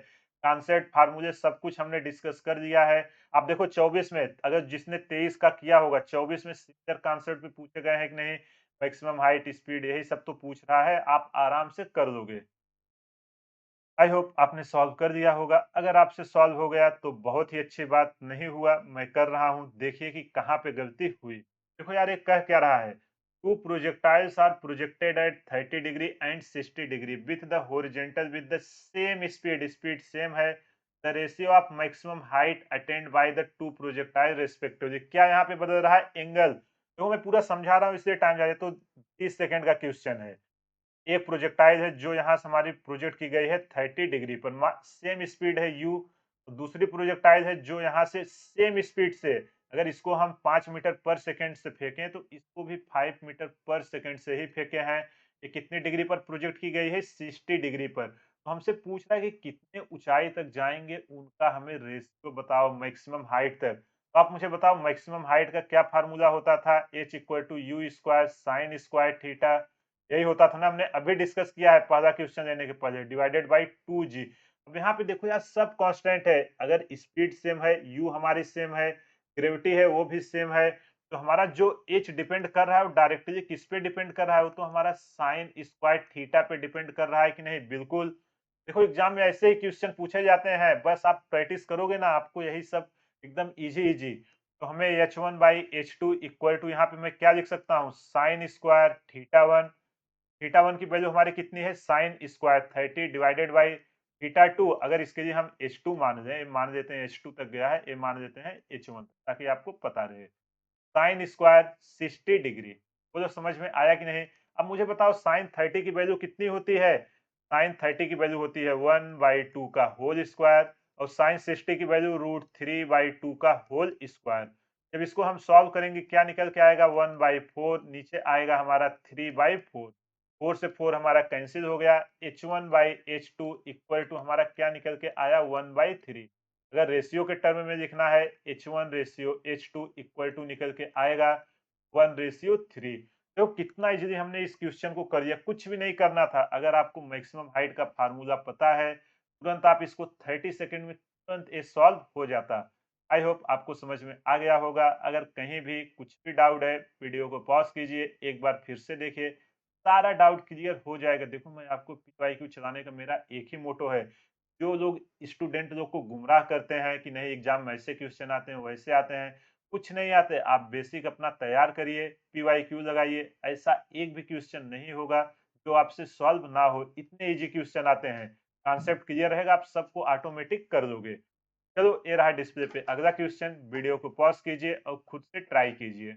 कॉन्सेप्ट, फार्मूले सब कुछ हमने डिस्कस कर दिया है। आप देखो 24 में अगर जिसने 23 का किया होगा, 24 में सिमिलर कॉन्सेप्ट भी पूछे गए हैं कि नहीं, मैक्सिमम हाइट, स्पीड यही सब तो पूछ रहा है, आप आराम से कर लोगे। आई होप आपने सॉल्व कर दिया होगा। अगर आपसे सॉल्व हो गया तो बहुत ही अच्छी बात, नहीं हुआ मैं कर रहा हूँ, देखिए कि कहाँ पे गलती हुई। देखो यार ये कह क्या रहा है, two projectiles are projected at 30 degree and 60 degree with the horizontal with the same speed, speed same है। The ratio of maximum height attained by the two projectile respectively. क्या यहाँ पे बदल रहा है, एंगल। देखो मैं पूरा समझा रहा हूँ इसलिए टाइम जा रहा है, तो 30 सेकंड का क्वेश्चन है। एक प्रोजेक्टाइल है जो यहाँ से हमारी प्रोजेक्ट की गई है 30 डिग्री पर, सेम स्पीड है u। दूसरी प्रोजेक्टाइल है जो यहाँ से सेम स्पीड से, अगर इसको हम 5 मीटर पर सेकंड से फेंकें तो इसको भी 5 मीटर पर सेकंड से ही फेंके हैं। ये कितनी डिग्री पर प्रोजेक्ट की गई है, 60 डिग्री पर। तो हमसे पूछ रहा है कि कितने ऊंचाई तक जाएंगे, उनका हमें रेशियो बताओ मैक्सिमम हाइट तक। तो आप मुझे बताओ मैक्सिमम हाइट का क्या फार्मूला होता था, h equal to u square sine square theta, यही होता था ना, हमने अभी डिस्कस किया है पहला क्वेश्चन लेने के पहले, डिवाइडेड बाई 2g। अब यहाँ पे देखो यार सब कांस्टेंट है, अगर स्पीड सेम है, u हमारी सेम है, ग्रेविटी है वो भी सेम है, तो हमारा जो h डिपेंड कर रहा है वो डायरेक्टली किस पे डिपेंड कर रहा है, वो तो हमारा साइन स्क्वायर थीटा पे डिपेंड कर रहा है कि नहीं। बिल्कुल। देखो एग्जाम में ऐसे ही क्वेश्चन पूछे जाते हैं, बस आप प्रैक्टिस करोगे ना, आपको यही सब एकदम इजी इजी। तो हमें h1 by h2 equal to, यहाँ पे मैं क्या लिख सकता हूँ, साइन स्क्वायर थीटा 1। थीटा 1 की वैल्यू हमारी कितनी है, sine square 30 divided by theta 2। अगर इसके लिए हम h2 मान लें, मान लेते हैं h2 तक गया है, ये मान लेते हैं h1 ताकि आपको पता रहे। साइन स्क्वायर 60 डिग्री, बोलो समझ में आया कि नहीं। अब मुझे बताओ साइन 30 की वैल्यू कितनी होती है, साइन 30 की वैल्यू होती है 1/2 का होल स्क्वायर, और साइन 60 की वैल्यू √3/2 का होल स्क्वायर। जब इसको हम सॉल्व करेंगे क्या निकल के आएगा, 1/4, नीचे आएगा हमारा 3/4, 4 से 4 हमारा कैंसिल हो गया। h1/h2 इक्वल टू हमारा क्या निकल के आया, 1/3। अगर रेशियो के टर्म में लिखना है, h1 ratio h2 equal to निकल के आएगा 1/3। तो कितना इजीली हमने इस क्वेश्चन को कर लिया, कुछ भी नहीं करना था। अगर आपको मैक्सिमम हाइट का फार्मूला पता है, तुरंत आप इसको 30 सेकंड में तुरंत ये सॉल्व हो जाता। आई होप आपको समझ में आ गया होगा। अगर कहीं भी कुछ भी डाउट है, वीडियो को पॉज कीजिए, एक बार फिर से देखिए, सारा डाउट क्लियर हो जाएगा। देखो मैं आपको पीवाईक्यू चलाने का मेरा एक ही मोटो है, जो लोग स्टूडेंट लोग को गुमराह करते हैं कि नहीं एग्जाम में ऐसे क्वेश्चन आते हैं वैसे आते हैं, कुछ नहीं आते। आप बेसिक अपना तैयार करिए, पीवाईक्यू लगाइए, ऐसा एक भी क्वेश्चन नहीं होगा जो आपसे सॉल्व ना हो, इतने इजी क्वेश्चन आते हैं। कॉन्सेप्ट क्लियर रहेगा, आप सबको ऑटोमेटिक कर दोगे। चलो ये रहा डिस्प्ले पे अगला क्वेश्चन, वीडियो को पॉज कीजिए और खुद से ट्राई कीजिए।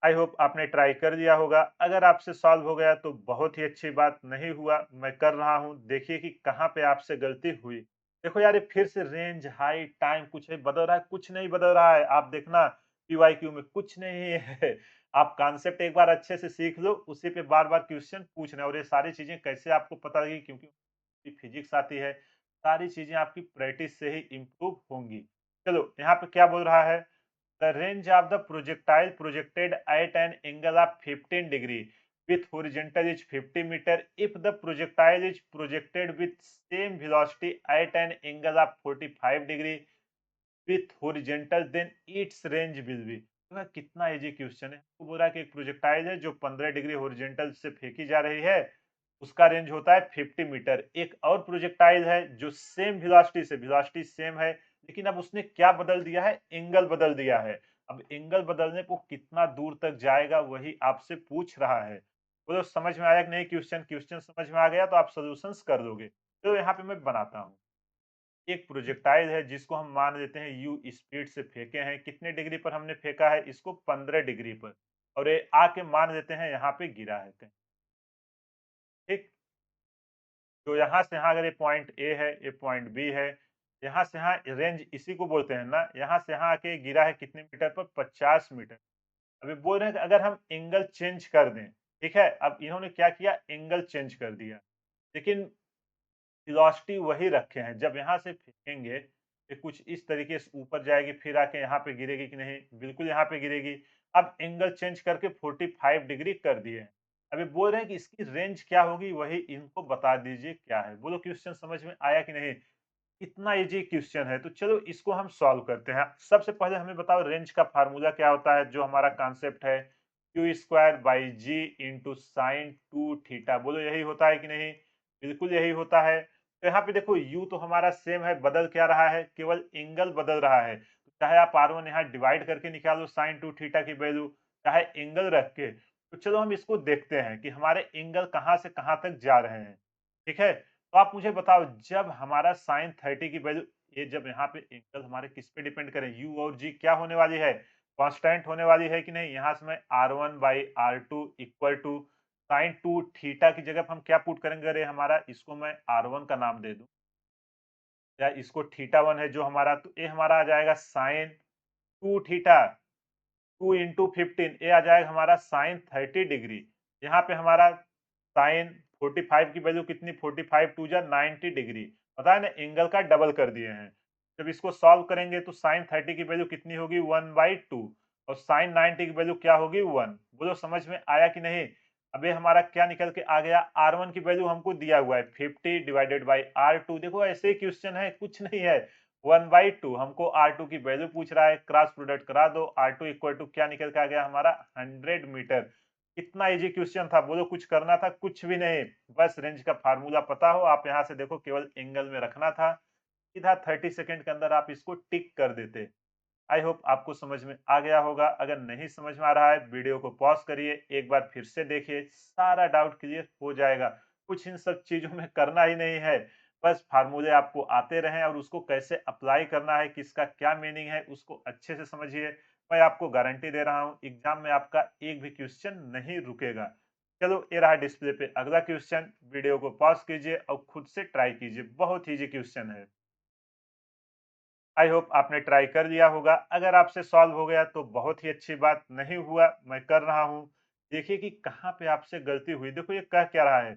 आई होप आपने ट्राई कर दिया होगा। अगर आपसे सॉल्व हो गया तो बहुत ही अच्छी बात, नहीं हुआ मैं कर रहा हूँ, देखिए कि कहाँ पे आपसे गलती हुई। देखो यार ये फिर से रेंज, हाइट, टाइम कुछ है बदल रहा है, कुछ नहीं बदल रहा है। आप देखना पीवाईक्यू में कुछ नहीं है। आप कॉन्सेप्ट एक बार अच्छे से सीख लो, उसी पे बार बार क्वेश्चन पूछना। और ये सारी चीजें कैसे आपको पता लगी, क्योंकि फिजिक्स आती है, सारी चीजें आपकी प्रैक्टिस से ही इम्प्रूव होंगी। चलो यहाँ पे क्या बोल रहा है, The range of the projectile projected at an angle of 15 degree with horizontal is 50 meter. If the projectile is projected with same velocity at an angle of 45 degree with horizontal, then its range will be। तो कितना इजी क्वेश्चन है। तो बोल रहा है कि एक प्रोजेक्टाइल है जो 15 डिग्री होरिजेंटल से फेंकी जा रही है, उसका रेंज होता है 50 मीटर। एक और प्रोजेक्टाइल है जो सेम वेलोसिटी से, वेलोसिटी सेम है लेकिन अब उसने क्या बदल दिया है, एंगल बदल दिया है। अब एंगल बदलने को कितना दूर तक जाएगा वही आपसे पूछ रहा है। बोलो समझ में आया कि नहीं क्वेश्चन? क्वेश्चन समझ में आ गया तो आप सॉल्यूशंस कर दोगे। तो यहाँ पे मैं बनाता हूँ। एक प्रोजेक्टाइल है जिसको हम मान लेते हैं यू स्पीड से फेंके हैं। कितने डिग्री पर हमने फेंका है इसको? 15 डिग्री पर। और ये आके मान लेते हैं यहाँ पे गिरा है कहीं। ठीक। तो यहाँ से यहाँ अगर ये पॉइंट ए है, ये पॉइंट बी है, यहाँ से यहाँ रेंज इसी को बोलते हैं ना। यहाँ से यहाँ आके गिरा है कितने मीटर पर? 50 मीटर। अभी बोल रहे हैं कि अगर हम एंगल चेंज कर दें, ठीक है। अब इन्होंने क्या किया, एंगल चेंज कर दिया, लेकिन वेलोसिटी वही रखे हैं। जब यहाँ से फेंकेंगे ये कुछ इस तरीके से ऊपर जाएगी, फिर आके यहाँ पे गिरेगी कि नहीं? बिल्कुल यहाँ पे गिरेगी। अब एंगल चेंज करके 45 डिग्री कर दिए हैं। अभी बोल रहे हैं कि इसकी रेंज क्या होगी, वही इनको बता दीजिए क्या है। बोलो क्वेश्चन समझ में आया कि नहीं? कितना इजी क्वेश्चन है। तो चलो इसको हम सॉल्व करते हैं। सबसे पहले हमें बताओ रेंज का फार्मूला क्या होता है, जो हमारा कॉन्सेप्ट है q square by g into sine 2 theta. बोलो यही होता है कि नहीं? बिल्कुल यही होता है। तो यहाँ पे देखो u तो हमारा सेम है, बदल क्या रहा है? केवल एंगल बदल रहा है। चाहे आप r1 यहाँ डिवाइड करके निकालो साइन 2 थीटा की वैल्यू, चाहे एंगल रख के। तो चलो हम इसको देखते हैं कि हमारे एंगल कहाँ से कहाँ तक जा रहे हैं। ठीक है। तो आप मुझे बताओ जब हमारा साइन 30 की वैल्यू, ये जब यहाँ पे एंगल हमारे किस पे डिपेंड करें, u और g क्या होने वाली है? कांस्टेंट होने वाली है कि नहीं? यहाँ से मैं r1 by r2 equal to sine 2 theta की जगह पे हम क्या पुट करेंगे? अरे हमारा इसको मैं r1 का नाम दे दूं या इसको थीटा 1 है जो हमारा, तो ये हमारा आ जाएगा साइन 2 थीटा 2 इंटू 15, ये आ जाएगा हमारा साइन 30 डिग्री। यहाँ पे हमारा साइन 45 की वैल्यू कितनी? 45 टू जा 90 डिग्री। पता है ना, एंगल का डबल कर दिए हैं। जब इसको सॉल्व करेंगे तो साइन 30 की वैल्यू कितनी होगी? 1/2। और साइन 90 की वैल्यू क्या होगी? 1। बोलो समझ में आया कि नहीं? अब ये हमारा क्या निकल के आ गया? R1 की वैल्यू हमको दिया हुआ है 50 डिवाइडेड बाई R2। देखो ऐसे ही क्वेश्चन है, कुछ नहीं है। 1/2 हमको R2 की वैल्यू पूछ रहा है, क्रॉस प्रोडक्ट करा दो। R2 इक्वल टू क्या निकल के आ गया हमारा? 100 मीटर। कितना इजी क्वेश्चन था। बोलो कुछ करना था? कुछ भी नहीं। बस रेंज का फार्मूला पता हो, आप यहाँ से देखो केवल एंगल में रखना था, सीधा 30 सेकंड के अंदर आप इसको टिक कर देते। आई होप आपको समझ में आ गया होगा। अगर नहीं समझ में आ रहा है वीडियो को पॉज करिए, एक बार फिर से देखिए, सारा डाउट क्लियर हो जाएगा। कुछ इन सब चीजों में करना ही नहीं है, बस फार्मूले आपको आते रहें और उसको कैसे अप्लाई करना है, किसका क्या मीनिंग है, उसको अच्छे से समझिए। मैं आपको गारंटी दे रहा हूँ एग्जाम में आपका एक भी क्वेश्चन नहीं रुकेगा। चलो ये रहा डिस्प्ले पे अगला क्वेश्चन। वीडियो को पॉज कीजिए और खुद से ट्राई कीजिए, बहुत इजी क्वेश्चन है। आई होप आपने ट्राई कर लिया होगा। अगर आपसे सॉल्व हो गया तो बहुत ही अच्छी बात, नहीं हुआ मैं कर रहा हूँ। देखिए कि कहाँ पे आपसे गलती हुई। देखो ये कह क्या रहा है,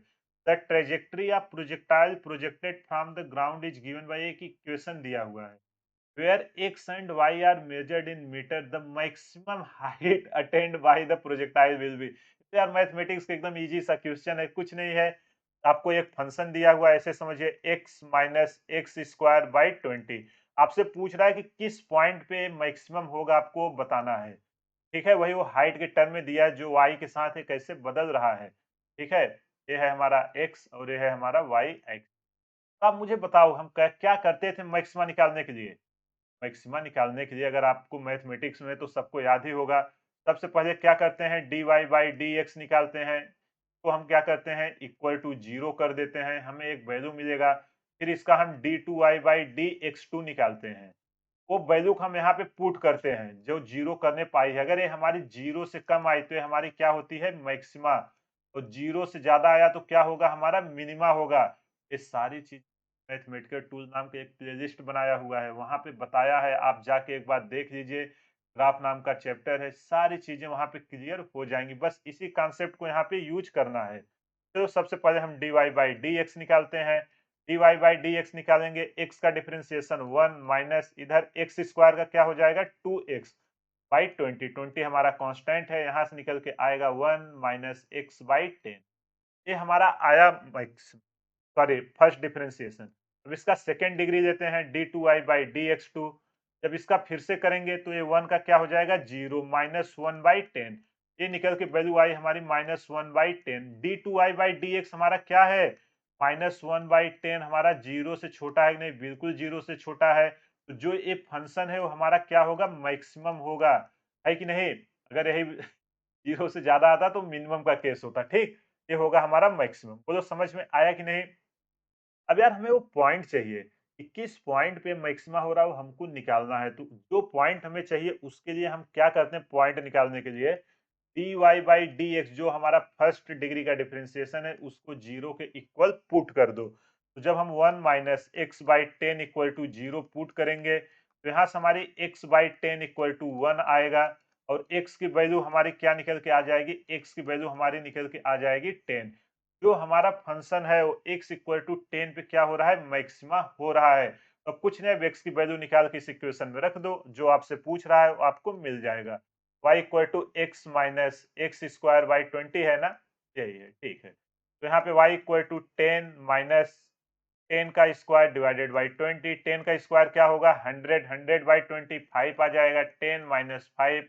the trajectory of projectile projected from the ground is given by, एक इक्वेशन दिया हुआ है where x and y are measured in meter, the maximum height attained by the projectile will be। तो यार मैथमेटिक्स का एकदम इजी सा क्वेश्चन है, कुछ नहीं है। आपको एक फंक्शन दिया हुआ है, ऐसे समझिए x minus x square by 20। आपसे पूछ रहा है कि किस पॉइंट पे मैक्सिमम होगा, आपको बताना है। ठीक है, वही वो हाइट के टर्म में दिया है जो y के साथ है कैसे बदल रहा है। ठीक है, ये है हमारा x और ये है हमारा y एक्स। अब मुझे बताओ हम क्या करते थे मैक्सिमा निकालने के लिए? मैक्सिमा निकालने के लिए अगर आपको मैथमेटिक्स में तो सबको याद ही होगा। सबसे पहले क्या करते हैं, dy बाई dx निकालते हैं। तो हम क्या करते हैं, इक्वल टू 0 कर देते हैं, हमें एक वैल्यू मिलेगा। फिर इसका हम d2y बाई dx2 निकालते हैं। वो वैल्यू को हम यहाँ पे पुट करते हैं जो 0 करने पाई है। अगर ये हमारी 0 से कम आई तो ये हमारी क्या होती है, मैक्सिमा। और 0 से ज्यादा आया तो क्या होगा, हमारा मिनिमा होगा। ये सारी चीज मैथमेटिकल टूल नाम के एक प्लेलिस्ट बनाया हुआ है, वहां पे बताया है, आप जाके एक बार देख लीजिए। ग्राफ नाम का चैप्टर है, सारी चीजें वहां पे क्लियर हो जाएंगी। बस इसी कॉन्सेप्ट को यहाँ पे यूज करना है। तो सबसे पहले हम dy बाई dx निकालते हैं। dy बाई dx निकालेंगे, x का डिफरेंशिएशन 1 माइनस इधर एक्स स्क्वायर का क्या हो जाएगा, 2x। बाई 20, 20 हमारा कांस्टेंट है, यहाँ से निकल के आएगा 1 माइनस एक्स बाई 10। ये हमारा आया सॉरी फर्स्ट डिफरेंशिएशन। अब इसका सेकेंड डिग्री देते हैं d2i बाई dx2। जब इसका फिर से करेंगे तो ये 1 का क्या हो जाएगा 0 माइनस 1 बाई 10। ये निकल के वैल्यू आई हमारी minus 1 by 10। d2i by dx हमारा क्या है माइनस 1 बाई 10। हमारा जीरो से छोटा है कि नहीं, बिल्कुल जीरो से छोटा है। तो जो ये फंक्शन है वो हमारा क्या होगा मैक्सिमम होगा, है कि नहीं। अगर यही जीरो से ज्यादा आता तो मिनिमम का केस होता, ठीक। ये होगा हमारा मैक्सिमम। बोलो समझ में आया कि नहीं। अब यार हमें वो पॉइंट चाहिए कि किस पॉइंट पे मैक्सिमा हो रहा है वो हमको निकालना है। तो जो पॉइंट हमें चाहिए उसके लिए हम क्या करते हैं, पॉइंट निकालने के लिए dy बाई डी एक्स जो हमारा फर्स्ट डिग्री का डिफरेंशिएशन है उसको जीरो के इक्वल पुट कर दो। तो जब हम 1 minus x by 10 equal to zero put करेंगे तो यहाँ से हमारी x बाई 10 इक्वल टू 1 आएगा। और x की वैल्यू हमारी क्या निकल के आ जाएगी, x की वैल्यू हमारी निकल के आ जाएगी 10। जो हमारा फंक्शन है वो x इक्वल टू 10 पे क्या हो रहा है मैक्सिमा हो रहा है। तो कुछ नहीं, अब x की वैल्यू निकाल के इस इक्वेशन में रख दो, जो आपसे पूछ रहा है वो आपको मिल जाएगा। y equal to x minus x square by 20 है ना, यही है, ठीक है। तो यहाँ पे y इक्वल टू 10 माइनस 10 का स्क्वायर डिवाइडेड बाई 20। 10 का स्क्वायर क्या होगा 100, 100 बाई 20 5 आ जाएगा। 10 माइनस 5,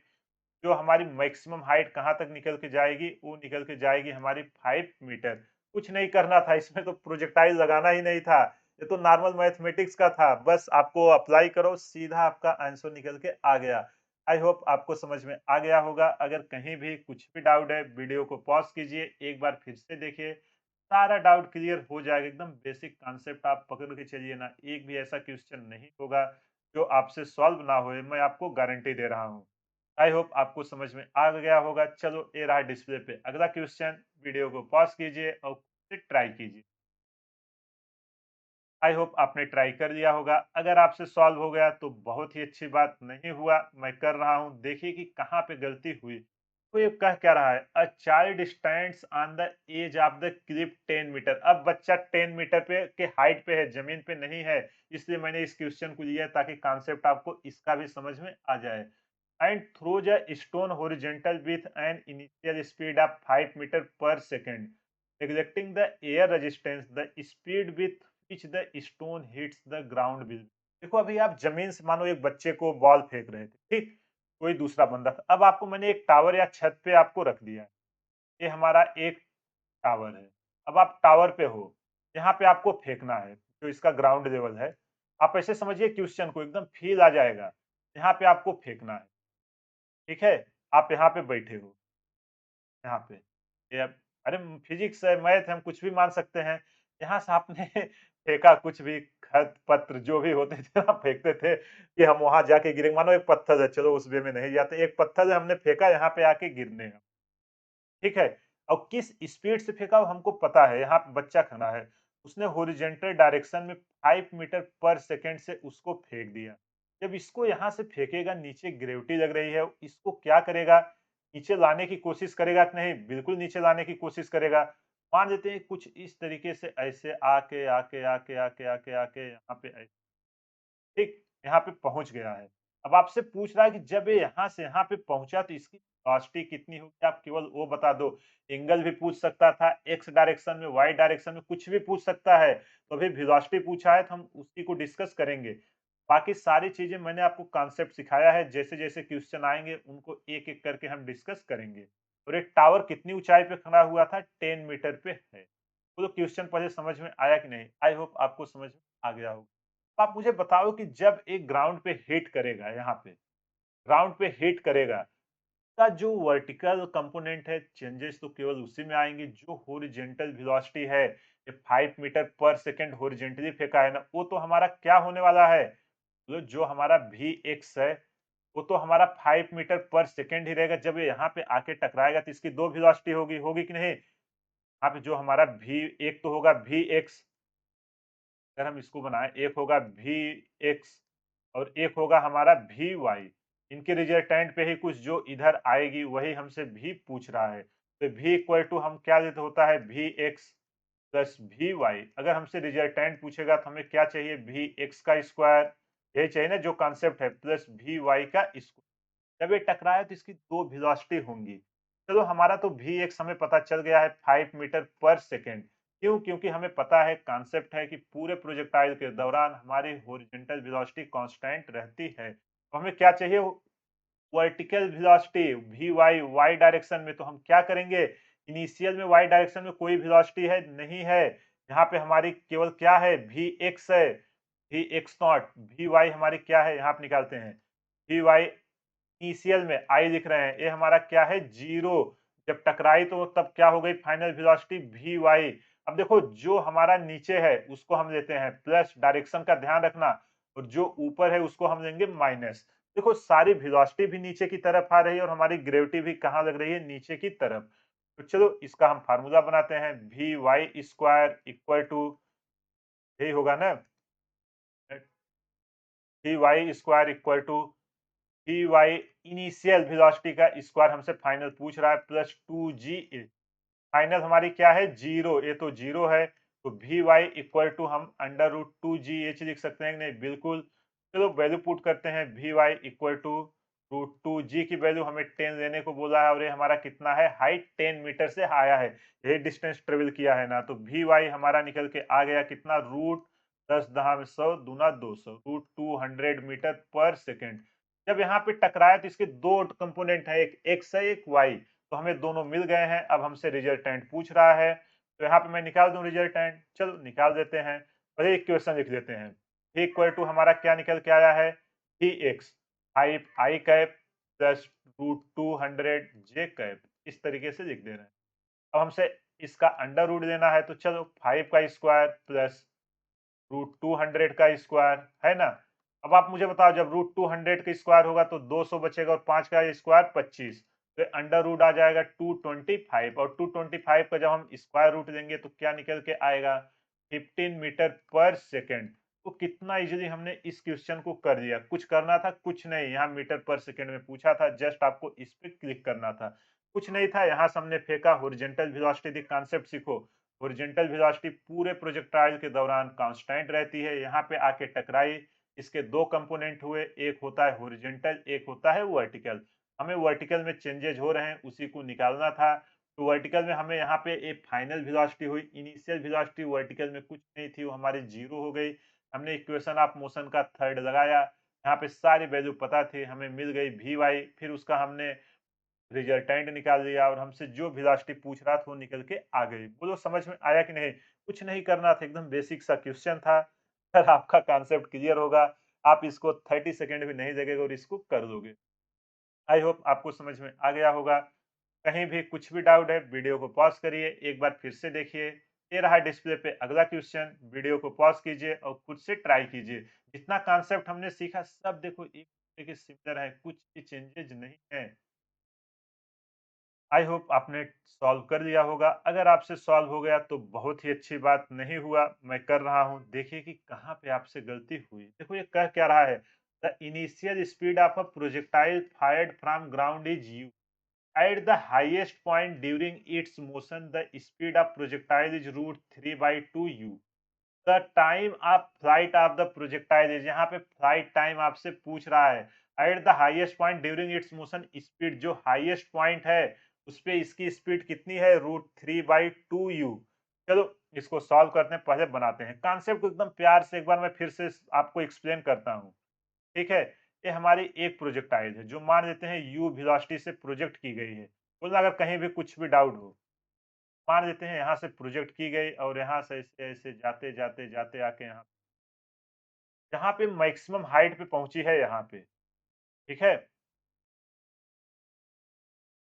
जो हमारी मैक्सिमम हाइट कहाँ तक निकल के जाएगी, वो निकल के जाएगी हमारी 5 मीटर। कुछ नहीं करना था इसमें, तो प्रोजेक्टाइल लगाना ही नहीं था। ये तो नॉर्मल मैथमेटिक्स का था, बस आपको अप्लाई करो सीधा आपका आंसर निकल के आ गया। आई होप आपको समझ में आ गया होगा। अगर कहीं भी कुछ भी डाउट है वीडियो को पॉज कीजिए, एक बार फिर से देखिए, सारा डाउट क्लियर हो जाएगा। एकदम बेसिक कॉन्सेप्ट आप पकड़ के चलिए ना, एक भी ऐसा क्वेश्चन नहीं होगा जो आपसे सॉल्व ना होए, मैं आपको गारंटी दे रहा हूँ। आई होप आपको समझ में आ गया होगा। चलो ये रहा डिस्प्ले पे अगला क्वेश्चन, वीडियो को पॉज कीजिए और खुद से ट्राई कीजिए। आई होप आपने ट्राई कर लिया होगा। अगर आपसे सॉल्व हो गया तो बहुत ही अच्छी बात, नहीं हुआ मैं कर रहा हूँ, देखिए कि कहाँ पे गलती हुई। तो ये कह क्या रहा है, a child stands on the edge of the cliff 10 metre. अब बच्चा 10 मीटर पे के हाइट पे है, जमीन पे नहीं है। इसलिए मैंने इस क्वेश्चन को लिया है ताकि कॉन्सेप्ट आपको इसका भी समझ में आ जाए। And throws a stone horizontal with an initial speed of 5 metre per second, neglecting the air resistance, the speed with which the stone hits the ground will। देखो अभी आप जमीन से मानो एक बच्चे को बॉल फेंक रहे थे, ठीक। कोई दूसरा बंदा था, अब आपको मैंने एक टावर या छत पे आपको रख दिया है। ये हमारा एक टावर है। अब आप टावर पे हो, यहाँ पे आपको फेंकना है, जो इसका ग्राउंड लेवल है। आप ऐसे समझिए क्वेश्चन को, एकदम फील आ जाएगा। यहाँ पे आपको फेंकना है, ठीक है। आप यहाँ पे बैठे हो, यहाँ पे ये अरे फिजिक्स है, मैथ है, हम कुछ भी मान सकते हैं। यहाँ से आपने फेंका कुछ भी, खत पत्र जो भी होते थे ना फेंकते थे कि हम वहां जाके गिरेंगे। मानो एक पत्थर है, चलो उस वे में नहीं जाते, एक पत्थर है हमने फेंका यहाँ पे आके गिरने हैं, ठीक है। और किस स्पीड से फेंका वो हमको पता है। यहाँ पे बच्चा खड़ा है, उसने हॉरिजॉन्टल डायरेक्शन में 5 मीटर पर सेकंड से उसको फेंक दिया। जब इसको यहाँ से फेंकेगा, नीचे ग्रेविटी लग रही है, इसको क्या करेगा, नीचे लाने की कोशिश करेगा कि नहीं, बिल्कुल नीचे लाने की कोशिश करेगा। मान लेते हैं कुछ इस तरीके से ऐसे आके आके आके आके आके आके यहाँ पे ठीक, यहाँ पे पहुँच गया है। अब आपसे पूछ रहा है कि जब ये यहाँ से यहाँ पे पहुँचा तो इसकी वेलोसिटी कितनी होगी, आप केवल वो बता दो। एंगल भी पूछ सकता था, एक्स डायरेक्शन में, वाई डायरेक्शन में, कुछ भी पूछ सकता है। तो अभी वेलोसिटी पूछा है तो हम उसी को डिस्कस करेंगे। बाकी सारी चीज़ें मैंने आपको कॉन्सेप्ट सिखाया है, जैसे-जैसे क्वेश्चन आएँगे उनको एक-एक करके हम डिस्कस करेंगे। और ये टावर कितनी ऊँचाई पे खड़ा हुआ था, 10 मीटर पे है। तो क्वेश्चन पहले समझ में आया कि नहीं? आई होप आपको समझ में आ गया होगा। तो आप मुझे बताओ कि जब एक ग्राउंड पे हिट करेगा, यहाँ पे ग्राउंड पे हिट करेगा, का जो वर्टिकल कंपोनेंट है चेंजेस तो केवल उसी में आएंगे। जो हॉरिजॉन्टल वेलोसिटी है, ये 5 मीटर पर सेकंड हॉरिजॉन्टली फेंका है ना, वो तो हमारा क्या होने वाला है, तो जो हमारा वी एक्स है वो तो हमारा 5 मीटर पर सेकंड ही रहेगा। जब ये यहाँ पे आके टकराएगा तो इसकी दो वेलोसिटी होगी, होगी कि नहीं। यहाँ पे जो हमारा वी एक तो होगा वी एक्स, अगर हम इसको बनाएं, एक होगा वी एक्स और एक होगा हमारा वी वाई। इनके रिजल्टेंट पे ही कुछ जो इधर आएगी वही हमसे भी पूछ रहा है। तो v इक्वल टू हम क्या देते होता है v x plus v y. अगर हमसे रिजल्टेंट पूछेगा तो हमें क्या चाहिए, वी एक्स का स्क्वायर, यही चाहिए ना जो कॉन्सेप्ट है, प्लस वी वाई का स्क्वायर। जब ये टकराए तो इसकी 2 वेलोसिटी होंगी। चलो हमारा तो Vx हमें पता चल गया है 5 मीटर पर सेकंड। क्यों? क्योंकि हमें पता है कॉन्सेप्ट है कि पूरे प्रोजेक्टाइल के दौरान हमारी हॉरिजॉन्टल वेलोसिटी कांस्टेंट रहती है। तो हमें क्या चाहिए? Vertical velocity Vy y direction में। तो हम क्या करेंगे? इनिशियल में y डायरेक्शन में कोई वेलोसिटी है? नहीं है। यहाँ पे हमारी केवल क्या है? Vx है, Vx नॉट। Vy हमारी क्या है? यहाँ पे निकालते हैं। Vy इनिशियल में आई लिख रहे हैं, ये हमारा क्या है? 0। जब टकराई तो तब क्या हो गई? Final velocity Vy। अब देखो जो हमारा नीचे है उसको हम लेते हैं प्लस, डायरेक्शन का ध्यान रखना, और जो ऊपर है उसको हम लेंगे माइनस। देखो सारी वेलोसिटी भी नीचे की तरफ आ रही है और हमारी ग्रेविटी भी कहाँ लग रही है? नीचे की तरफ। तो चलो इसका हम फार्मूला बनाते हैं। Vy स्क्वायर इक्वल टू, यही होगा ना? Vy square equal to Vy initial velocity का स्क्वायर हमसे फाइनल पूछ रहा है, प्लस 2Ga। फाइनल हमारी क्या है? 0। ये तो 0 है। तो Vy इक्वल टू हम अंडर रूट 2Gh लिख सकते हैं कि नहीं? बिल्कुल। चलो वैल्यू पुट करते हैं। Vy equal to root 2G की वैल्यू हमें 10 लेने को बोला है और ये हमारा कितना है? हाइट 10 मीटर से आया है। यही डिस्टेंस ट्रेवल किया है ना। तो Vy हमारा निकल के आ गया कितना? रूट 10 दहा में 100 दूना 200, रूट 200 मीटर पर सेकेंड। जब यहाँ पे टकराया तो इसके दो कंपोनेंट है, एक एक्स है एक वाई। तो हमें दोनों मिल गए हैं। अब हमसे रिजल्टेंट पूछ रहा है, तो यहाँ पे मैं निकाल दूं रिजल्टेंट। चलो निकाल देते हैं। पहले इक्वेशन लिख देते हैं। इक्वल टू हमारा क्या निकल के आया है? ही एक्स आई कैप प्लस रूट 200 जे कैप। इस तरीके से लिख दे रहे हैं। अब हमसे इसका अंडर रूट लेना है, तो चलो 5 का स्क्वायर प्लस रूट 200 का स्क्वायर है ना। अब आप मुझे बताओ, जब रूट 200 का स्क्वायर होगा तो 200 बचेगा और 5 का स्क्वायर 25। तो अंडर रूट आ जाएगा 225, और 225 का जब हम स्क्वायर रूट देंगे तो क्या निकल के आएगा? 15 मीटर पर सेकेंड। तो कितना इजीली हमने इस क्वेश्चन को कर दिया। कुछ करना था? कुछ नहीं। यहाँ मीटर पर सेकेंड में पूछा था, जस्ट आपको इस पे क्लिक करना था। कुछ नहीं था। यहाँ से हमने फेंका, हॉरिजॉन्टल वेलोसिटी कॉन्सेप्ट सीखो। हॉरिजॉन्टल वेलोसिटी पूरे प्रोजेक्टाइल के दौरान कांस्टेंट रहती है। यहाँ पे आके टकराई, इसके दो कंपोनेंट हुए, एक होता है हॉरिजॉन्टल, एक होता है वर्टिकल। हमें वर्टिकल में चेंजेज हो रहे हैं, उसी को निकालना था। तो वर्टिकल में हमें यहाँ पे एक फाइनल वेलोसिटी हुई। इनिशियल वेलोसिटी वर्टिकल में कुछ नहीं थी, वो हमारी 0 हो गई। हमने इक्वेशन ऑफ मोशन का थर्ड लगाया, यहाँ पे सारी वैल्यू पता थी, हमें मिल गई Vy। फिर उसका हमने रिजल्टेंट निकाल लिया और हमसे जो वेलोसिटी पूछ रहा था वो निकल के आ गई। बोलो समझ में आया कि नहीं? कुछ नहीं करना था, एकदम बेसिक सा क्वेश्चन था। सर आपका कॉन्सेप्ट क्लियर होगा, आप इसको 30 सेकंड भी नहीं लगेगा और इसको कर दोगे। आई होप आपको समझ में आ गया होगा। कहीं भी कुछ भी डाउट है, वीडियो को पॉज करिए, एक बार फिर से देखिए। ये रहा डिस्प्ले पे अगला क्वेश्चन। वीडियो को पॉज कीजिए और खुद से ट्राई कीजिए। जितना कॉन्सेप्ट हमने सीखा सब देखो एक दूसरे के सिमिलर है, कुछ भी चेंजेज नहीं है। आई होप आपने सॉल्व कर लिया होगा। अगर आपसे सॉल्व हो गया तो बहुत ही अच्छी बात। नहीं हुआ, मैं कर रहा हूँ। देखिए कि कहाँ पे आपसे गलती हुई। देखो ये कह क्या रहा है? The initial speed of a projectile fired from ground is u. At the highest point during its motion the speed of projectile is root 3/2 u. The time of flight of the projectile is, यहाँ पे फ्लाइट टाइम आपसे पूछ रहा है। At the highest point during its motion, speed जो हाईएस्ट पॉइंट है उस पे इसकी स्पीड कितनी है? Root 3/2 u. चलो इसको सॉल्व करते हैं, पहले बनाते हैं कॉन्सेप्ट को एकदम प्यार से। एक बार मैं फिर से आपको एक्सप्लेन करता हूँ, ठीक है? ये हमारी एक प्रोजेक्टाइल है जो मान लेते हैं यू वेलोसिटी से प्रोजेक्ट की गई है। बोलना अगर कहीं भी कुछ भी डाउट हो, मान लेते हैं यहाँ से प्रोजेक्ट की गई और यहाँ से ऐसे ऐसे जाते जाते जाते आके यहाँ पे मैक्सिमम हाइट पे पहुंची है यहाँ पे, ठीक है?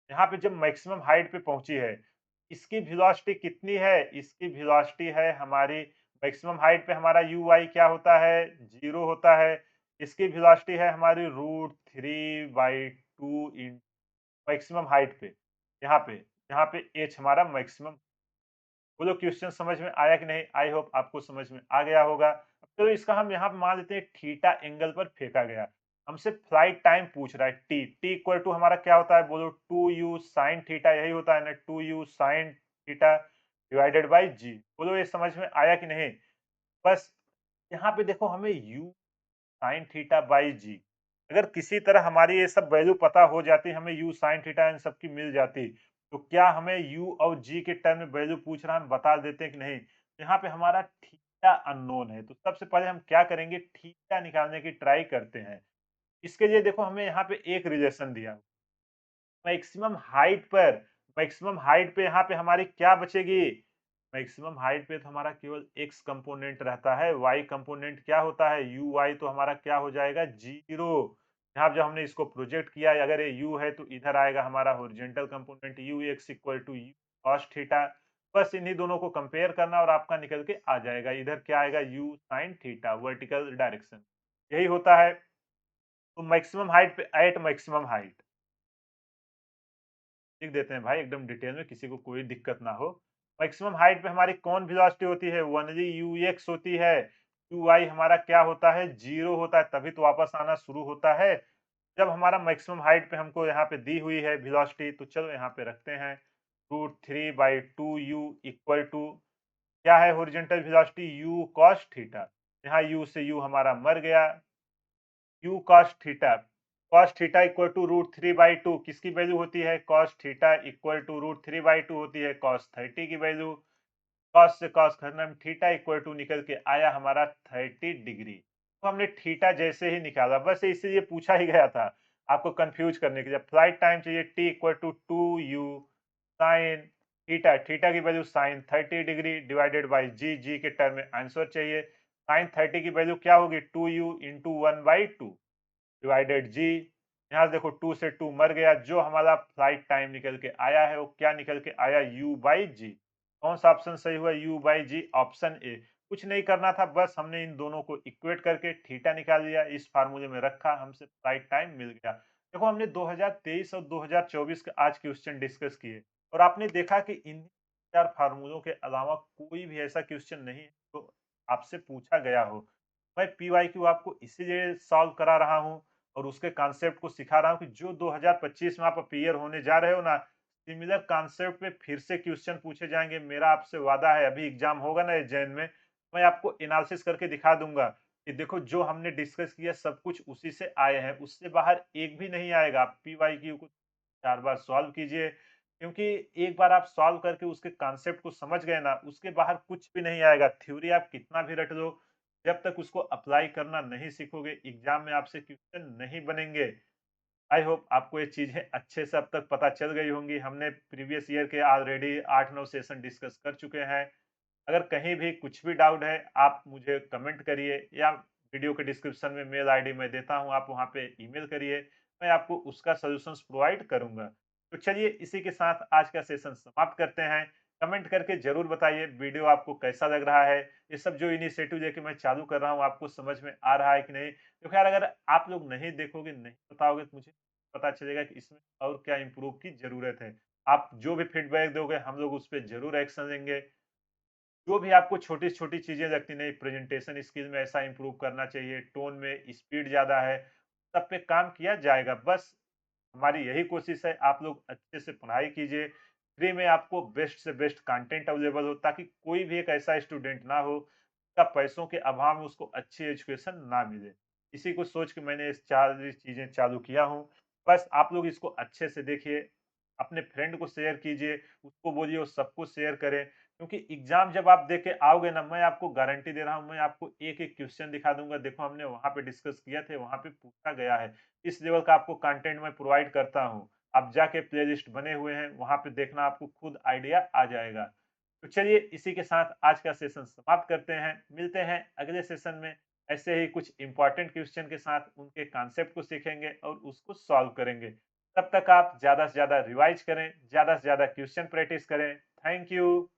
यहाँ पे जब मैक्सिमम हाइट पे पहुंची है, इसकी वेलोसिटी कितनी है? इसकी वेलोसिटी है हमारी, मैक्सिमम हाइट पे हमारा यू आई क्या होता है? 0 होता है। इसकी वेलोसिटी है हमारी रूट 3/2 इन मैक्सिमम हाइट पे, यहाँ पे एच हमारा मैक्सिमम। बोलो क्वेश्चन समझ में आया कि नहीं? आई होप आपको समझ में आ गया होगा। अब चलो इसका हम यहाँ पे मान लेते हैं थीटा एंगल पर फेंका गया। हमसे फ्लाइट टाइम पूछ रहा है टी। टी इक्वल टू हमारा क्या होता है? बोलो 2u साइन थीटा, यही होता है ना? 2u sine theta divided by g. बोलो ये समझ में आया कि नहीं? बस यहाँ पे देखो हमें u साइन थीटा बाई जी अगर किसी तरह हमारी ये सब वैल्यू पता हो जाती, हमें u sin थीटा इन सब की मिल जाती, तो क्या हमें u और g के टर्म में वैल्यू पूछ रहा है, हम बता देते हैं कि नहीं? यहाँ पे हमारा थीटा अननोन है, तो सबसे पहले हम क्या करेंगे, थीटा निकालने की ट्राई करते हैं। इसके लिए देखो हमें यहाँ पे एक रिलेशन दिया, मैक्सिमम हाइट पर, मैक्सिमम हाइट पे यहाँ पे हमारी क्या बचेगी? मैक्सिमम हाइट पे तो हमारा केवल x कंपोनेंट रहता है, y कंपोनेंट क्या होता है? uy, तो हमारा क्या हो जाएगा? 0। यहाँ जब हमने इसको प्रोजेक्ट किया, अगर ये u है तो इधर आएगा हमारा horizontal component ux equal to u cos theta. बस इन्हीं दोनों को कंपेयर करना और आपका निकल के आ जाएगा। इधर क्या आएगा? u sin theta, vertical direction. यही होता है। तो मैक्सिमम हाइट पे एट मैक्सिमम हाइट लिख देते हैं भाई एकदम डिटेल में, किसी को कोई दिक्कत ना हो। मैक्सिमम हाइट पे हमारी कौन वेलोसिटी होती है? ओनली यूएक्स होती है। यूआई हमारा क्या होता है? 0 होता है, तभी तो वापस आना शुरू होता है। जब हमारा मैक्सिमम हाइट पे हमको यहाँ पे दी हुई है वेलोसिटी, तो चलो यहाँ पे रखते हैं √3/2u इक्वल टू क्या है? Horizontal velocity u cos theta. यहाँ u से u हमारा मर गया, u cos theta, cos theta equal to √3/2 किसकी वैल्यू होती है? cos थीटा इक्वल टू √3/2 होती है cos 30 की वैल्यू। cos से cos करना में थीटा इक्वल टू निकल के आया हमारा 30 डिग्री। तो हमने थीटा जैसे ही निकाला, बस इसीलिए पूछा ही गया था आपको कंफ्यूज करने के लिए। फ्लाइट टाइम चाहिए t equal to 2u sin theta, theta की value sin 30 degree divided by g, g के टर्म में आंसर चाहिए। sin 30 की वैल्यू क्या होगी? 2u इंटू 1/2 डिवाइडेड जी। यहाँ देखो 2 से 2 मर गया, जो हमारा फ्लाइट टाइम निकल के आया है वो क्या निकल के आया? u/g। कौन सा ऑप्शन सही हुआ? u/g, option A. कुछ नहीं करना था, बस हमने इन दोनों को इक्वेट करके थीटा निकाल लिया, इस फार्मूले में रखा, हमसे फ्लाइट टाइम मिल गया। देखो हमने 2023 और 2024 के आज क्वेश्चन डिस्कस किए, और आपने देखा कि इन चार फार्मूलों के अलावा कोई भी ऐसा क्वेश्चन नहीं है तो आपसे पूछा गया हो। मैं पीवाईक्यू आपको इसीलिए सॉल्व करा रहा हूँ और उसके कॉन्सेप्ट को सिखा रहा हूँ कि जो 2025 में आप अपीयर होने जा रहे हो ना, सिमिलर कॉन्सेप्ट पे फिर से क्वेश्चन पूछे जाएंगे। मेरा आपसे वादा है, अभी एग्जाम होगा ना जैन में, मैं आपको एनालिसिस करके दिखा दूंगा कि देखो जो हमने डिस्कस किया सब कुछ उसी से आए हैं, उससे बाहर एक भी नहीं आएगा। आप पीवाईक्यू को 4 बार सॉल्व कीजिए, क्योंकि एक बार आप सॉल्व करके उसके कॉन्सेप्ट को समझ गए ना, उसके बाहर कुछ भी नहीं आएगा। थ्योरी आप कितना भी रट लो, जब तक उसको अप्लाई करना नहीं सीखोगे, एग्जाम में आपसे क्वेश्चन नहीं बनेंगे। आई होप आपको ये चीजें अच्छे से अब तक पता चल गई होंगी। हमने प्रीवियस ईयर के ऑलरेडी 8-9 सेशन डिस्कस कर चुके हैं। अगर कहीं भी कुछ भी डाउट है, आप मुझे कमेंट करिए, या वीडियो के डिस्क्रिप्शन में मेल आईडी मैं देता हूँ, आप वहाँ पे ईमेल करिए, मैं आपको उसका सॉल्यूशंस प्रोवाइड करूँगा। तो चलिए इसी के साथ आज का सेशन समाप्त करते हैं। कमेंट करके ज़रूर बताइए वीडियो आपको कैसा लग रहा है। ये सब जो इनिशिएटिव लेके मैं चालू कर रहा हूँ, आपको समझ में आ रहा है कि नहीं? तो खैर अगर आप लोग नहीं देखोगे, नहीं बताओगे, तो मुझे पता चलेगा कि इसमें और क्या इम्प्रूव की ज़रूरत है। आप जो भी फीडबैक दोगे, हम लोग उस पे ज़रूर एक्शन लेंगे। जो भी आपको छोटी-छोटी चीज़ें लगती नहीं, प्रेजेंटेशन स्किल में ऐसा इम्प्रूव करना चाहिए, टोन में स्पीड ज़्यादा है, सब पे काम किया जाएगा। बस हमारी यही कोशिश है, आप लोग अच्छे से पढ़ाई कीजिए, फ्री में आपको बेस्ट से बेस्ट कंटेंट अवेलेबल हो, ताकि कोई भी एक ऐसा स्टूडेंट ना हो, का पैसों के अभाव में उसको अच्छी एजुकेशन ना मिले। इसी को सोच के मैंने ये सारी चीज़ें चालू किया हूँ। बस आप लोग इसको अच्छे से देखिए, अपने फ्रेंड को शेयर कीजिए, उसको बोलिए वो सबको शेयर करें। क्योंकि एग्जाम जब आप दे के आओगे ना, मैं आपको गारंटी दे रहा हूँ, मैं आपको एक-एक क्वेश्चन दिखा दूँगा, देखो हमने वहाँ पे डिस्कस किया थे, वहाँ पे पूछा गया है। इस लेवल का आपको कंटेंट मैं प्रोवाइड करता हूँ। आप जाके प्लेलिस्ट बने हुए हैं, वहाँ पे देखना, आपको खुद आइडिया आ जाएगा। तो चलिए इसी के साथ आज का सेशन समाप्त करते हैं। मिलते हैं अगले सेशन में ऐसे ही कुछ इंपॉर्टेंट क्वेश्चन के साथ, उनके कॉन्सेप्ट को सीखेंगे और उसको सॉल्व करेंगे। तब तक आप ज़्यादा से ज़्यादा रिवाइज़ करें, ज़्यादा से ज़्यादा क्वेश्चन प्रैक्टिस करें। Thank you.